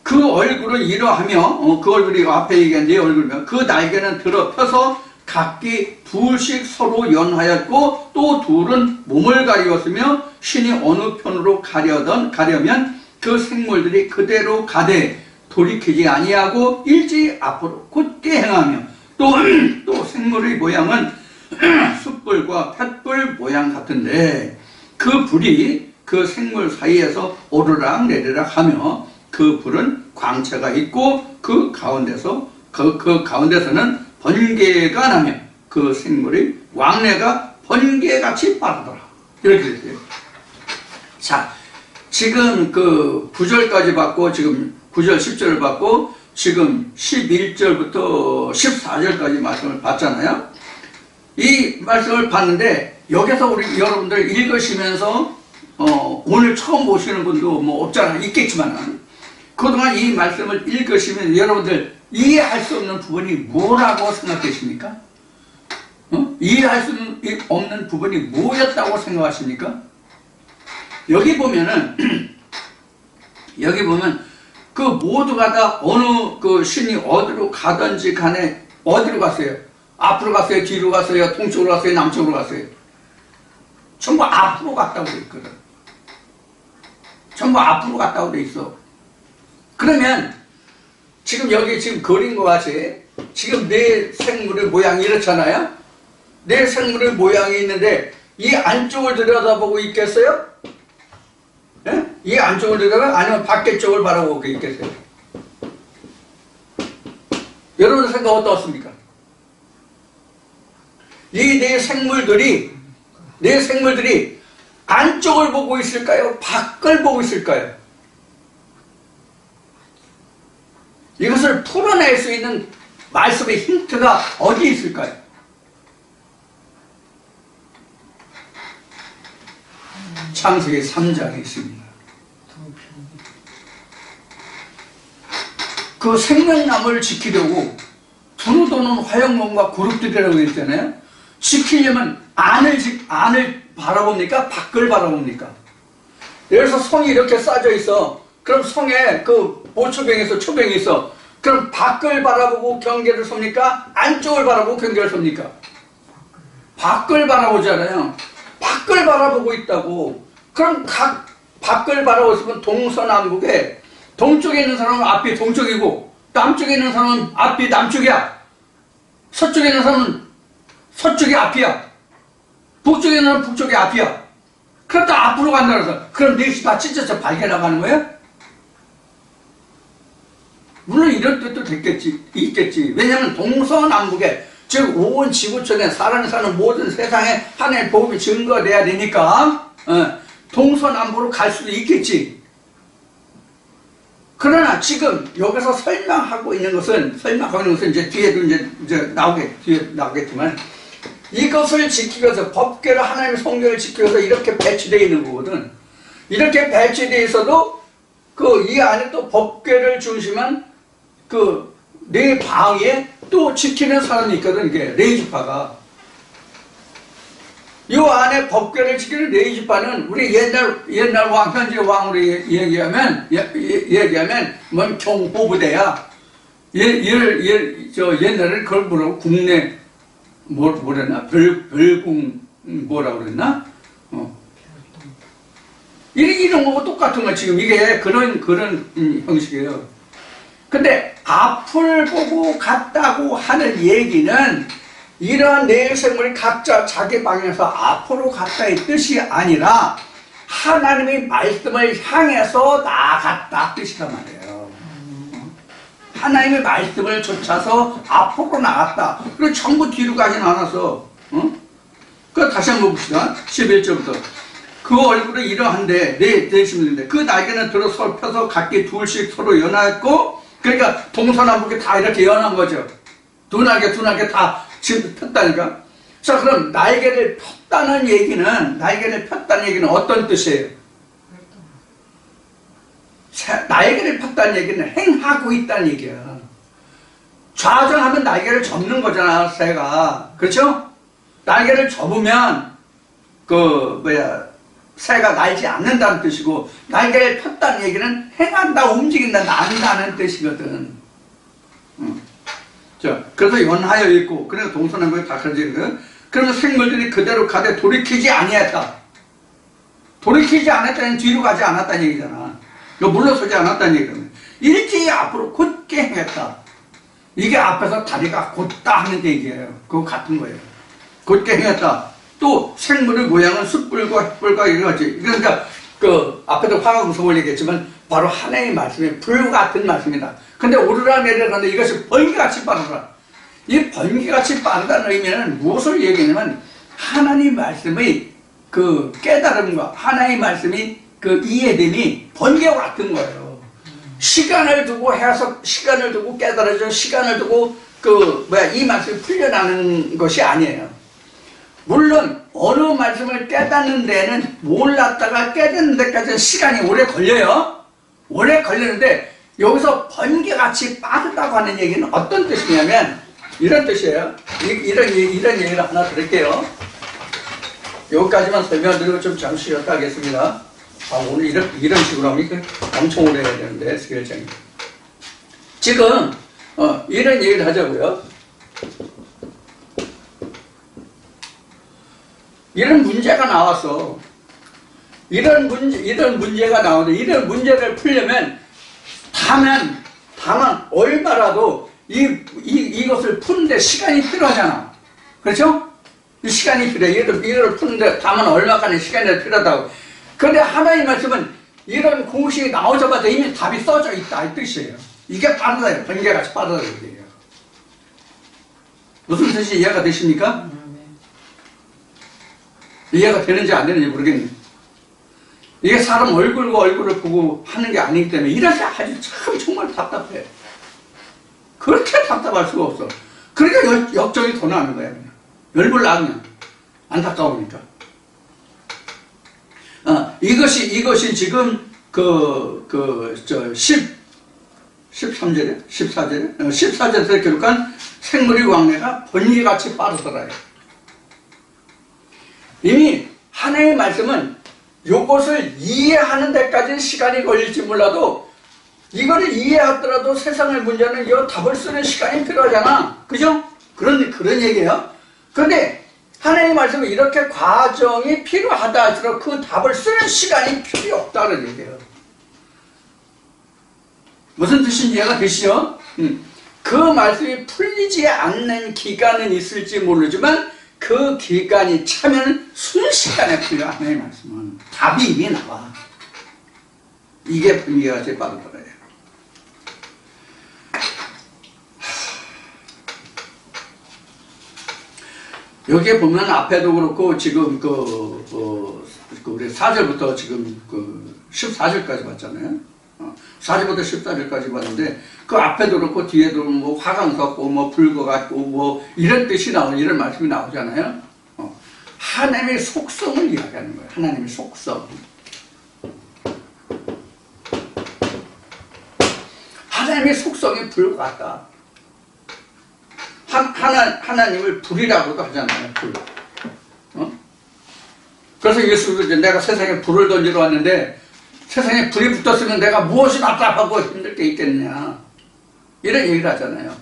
그 얼굴은 이러하며 그 얼굴이 앞에 얘기한 내 얼굴이며 그 날개는 들어 펴서 각기 둘씩 서로 연하였고 또 둘은 몸을 가리웠으며 신이 어느 편으로 가려면 그 생물들이 그대로 가되 돌이키지 아니하고 일찍 앞으로 곧게 행하며 또 생물의 모양은 숯불과 횃불 모양 같은데 그 불이 그 생물 사이에서 오르락 내리락 하며 그 불은 광채가 있고 그 가운데서는 번개가 나며 그 생물의 왕래가 번개같이 빠르더라. 이렇게 됐어요. 자, 지금 그 9절까지 봤고 지금 9절 10절을 봤고 지금 11절부터 14절까지 말씀을 봤잖아요. 이 말씀을 봤는데 여기서 우리 여러분들 읽으시면서 오늘 처음 보시는 분도 뭐 없잖아요. 있겠지만 그동안 이 말씀을 읽으시면 여러분들 이해할 수 없는 부분이 뭐라고 생각되십니까? 이해할 수 없는 부분이 뭐였다고 생각하십니까? 여기 보면 그 모두가 다 어느 그 신이 어디로 가든지 간에 어디로 갔어요? 앞으로 갔어요? 뒤로 갔어요? 동쪽으로 갔어요? 남쪽으로 갔어요? 전부 앞으로 갔다고 돼 있거든. 전부 앞으로 갔다고 돼 있어. 그러면 지금 여기 지금 그린 것 같이 지금 내 생물의 모양이 이렇잖아요. 내 생물의 모양이 있는데 이 안쪽을 들여다보고 있겠어요? 예? 이 안쪽을 들여다보고 아니면 밖에 쪽을 바라보고 있겠어요? 여러분의 생각 어떻습니까? 이 내 생물들이 안쪽을 보고 있을까요? 밖을 보고 있을까요? 이것을 풀어낼 수 있는 말씀의 힌트가 어디 있을까요? 창세기 3장에 있습니다. 그 생명나무를 지키려고 두루 도는 화형목과 그룹들이라고 했잖아요. 지키려면 안을 바라봅니까? 밖을 바라봅니까? 여기서 성이 이렇게 싸져 있어. 그럼 성에 그 모초병이 있어, 초병이 있어. 그럼 밖을 바라보고 경계를 섭니까? 안쪽을 바라보고 경계를 섭니까? 밖을 바라보잖아요. 밖을 바라보고 있다고. 그럼 각 밖을 바라보고 있으면 동서남북에 동쪽에 있는 사람은 앞이 동쪽이고 남쪽에 있는 사람은 앞이 남쪽이야. 서쪽에 있는 사람은 서쪽이 앞이야. 북쪽에 있는 사람은 북쪽이 앞이야. 그렇다 앞으로 간다 그래서 그럼 넷이 다 찢어져 밝게 나가는 거야? 물론 이런 뜻도 있겠지. 왜냐하면 동서남북에 즉 온 지구촌에 사람이 사는 모든 세상에 하나님의 복음이 증거돼야 되니까 동서남북으로 갈 수도 있겠지. 그러나 지금 여기서 설명하고 있는 것은 이제 뒤에도 이제 나오겠지만 이것을 지키기 위해서 법궤를 하나님의 성경을 지키기 위해서 이렇게 배치되어 있는 거거든. 이렇게 배치되어 있어도 그 이 안에 또 법궤를 중심한 그 네 방에 또 지키는 사람이 있거든. 이게 레이지파가. 이 안에 법궤를 지키는 레이지파는 우리 옛날 왕 현재 왕으로 얘기하면 뭔 경호부대야. 옛날에 그걸 뭐라고 국내 뭐랬나 별궁 뭐라고 그랬나? 이런 거하고 똑같은 거 지금 이게 그런 형식이에요. 근데 앞을 보고 갔다고 하는 얘기는 이러한 네 생물이 각자 자기 방향에서 앞으로 갔다의 뜻이 아니라 하나님의 말씀을 향해서 나아갔다 뜻이란 말이에요. 하나님의 말씀을 쫓아서 앞으로 나갔다. 그리고 전부 뒤로 가진 않아서. 그 다시 한번 봅시다. 11절부터. 그 얼굴은 이러한데 네 신물인데 그 날개는 들어 펴서 각기 둘씩 서로 연하였고, 그러니까 동서남북이 다 이렇게 연한 거죠. 두 날개 다 지금 폈다니까. 자, 그럼 날개를 폈다는 얘기는 어떤 뜻이에요? 날개를 폈다는 얘기는 행하고 있다는 얘기야. 좌전하면 날개를 접는 거잖아, 새가. 그렇죠? 날개를 접으면 새가 날지 않는다는 뜻이고, 날개를 폈다는 얘기는 행한다, 움직인다, 난다는 뜻이거든. 자, 그래서 연하여 있고, 그래서 동서남북이 다 가려지는 거예요. 그러면 생물들이 그대로 가되 돌이키지 아니했다. 돌이키지 않았다는 뒤로 가지 않았다는 얘기잖아. 물러서지 않았다는 얘기잖아. 일제히 앞으로 곧게 행했다. 이게 앞에서 다리가 곧다 하는 얘기예요. 그거 같은 거예요. 곧게 행했다. 또 생물의 모양은 숯불과 햇불과 이거지. 그러니까 앞에도 화강성을 얘기했지만 바로 하나님의 말씀이 불 같은 말씀이다. 근데 오르락 내리락하는데 이것이 번개같이 빠르다. 이 번개같이 빠르다는 의미는 무엇을 얘기하냐면 하나님 말씀의 깨달음과 하나님 말씀이 이해됨이 번개와 같은 거예요. 시간을 두고 시간을 두고 깨달아져, 시간을 두고 이 말씀이 풀려나는 것이 아니에요. 물론 어느 말씀을 깨닫는 데는 몰랐다가 깨닫는 데까지 시간이 오래 걸려요. 오래 걸리는데 여기서 번개같이 빠르다고 하는 얘기는 어떤 뜻이냐면 이런 뜻이에요. 이런 얘기를 하나 드릴게요. 여기까지만 설명드리고 좀 잠시 쉬었다 하겠습니다. 오늘 이런 식으로 하면 엄청 오래 해야 되는데, 스케일장이. 지금, 이런 얘기를 하자고요. 이런 문제가 나왔어. 이런 문제가 나오는데, 이런 문제를 풀려면, 다만, 얼마라도 이것을 푸는데 시간이 필요하잖아. 그렇죠? 이 시간이 필요해. 이거를 푸는데 다만 얼마간의 시간이 필요하다고. 그런데 하나님 말씀은 이런 공식이 나오자마자 이미 답이 써져 있다 이 뜻이에요. 이게 빠르다. 번개같이 빠르다는 얘기예요. 무슨 뜻이 이해가 되십니까? 이해가 되는지 안 되는지 모르겠네요. 이게 사람 얼굴과 얼굴을 보고 하는 게 아니기 때문에 이래서 아주 참 정말 답답해. 그렇게 답답할 수가 없어. 그러니까 역정이 더 나는 거야. 열불 나 그냥. 안타까우니까. 이것이 지금 13절에 14절에 기록한 생물의 왕래가 번개같이 빠르더라. 이미 하나님의 말씀은 이것을 이해하는 데까지는 시간이 걸릴지 몰라도 이거를 이해하더라도 세상의 문제는 이 답을 쓰는 시간이 필요하잖아. 그죠? 그런 얘기예요. 그런데 하나님의 말씀은 이렇게 과정이 필요하다 할수록 그 답을 쓰는 시간이 필요 없다는 얘기예요. 무슨 뜻인지 이해가 되시죠? 그 말씀이 풀리지 않는 기간은 있을지 모르지만 그 기간이 차면 순식간에 풀려. 하나님의 말씀은 답이 이미 나와. 이게 분위기가 제일 빠르더래요. 여기에 보면 앞에도 그렇고 지금 우리 4절부터 지금 14절까지 봤잖아요. 4절부터 14절까지 봤는데 그 앞에도 그렇고 뒤에도 뭐 화강 섰고 뭐 불과 같고 뭐 이런 뜻이 이런 말씀이 나오잖아요. 하나님의 속성을 이야기하는 거예요. 하나님의 속성. 하나님의 속성이 불과 같다. 하나님을 불이라고도 하잖아요. 불. 그래서 예수도 이제 내가 세상에 불을 던지러 왔는데 세상에 불이 붙었으면 내가 무엇이 답답하고 힘들 게 있겠냐. 이런 얘기를 하잖아요.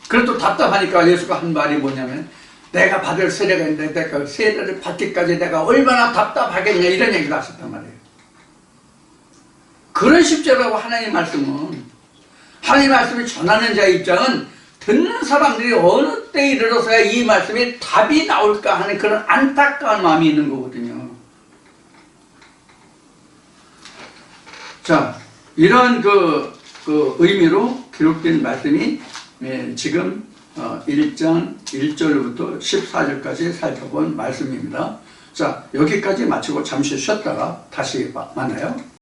그래도 답답하니까 예수가 한 말이 뭐냐면 내가 받을 세례가 있는데 내가 세례를 받기까지 내가 얼마나 답답하겠냐 이런 얘기를 하셨단 말이에요. 그런 십자라고 하나님 말씀은 하나님의 말씀을 전하는 자의 입장은 듣는 사람들이 어느 때에 이르러서야 이 말씀에 답이 나올까 하는 그런 안타까운 마음이 있는 거거든요. 자, 이런 그 의미로 기록된 말씀이 지금 1장 1절부터 14절까지 살펴본 말씀입니다. 자, 여기까지 마치고 잠시 쉬었다가 다시 만나요.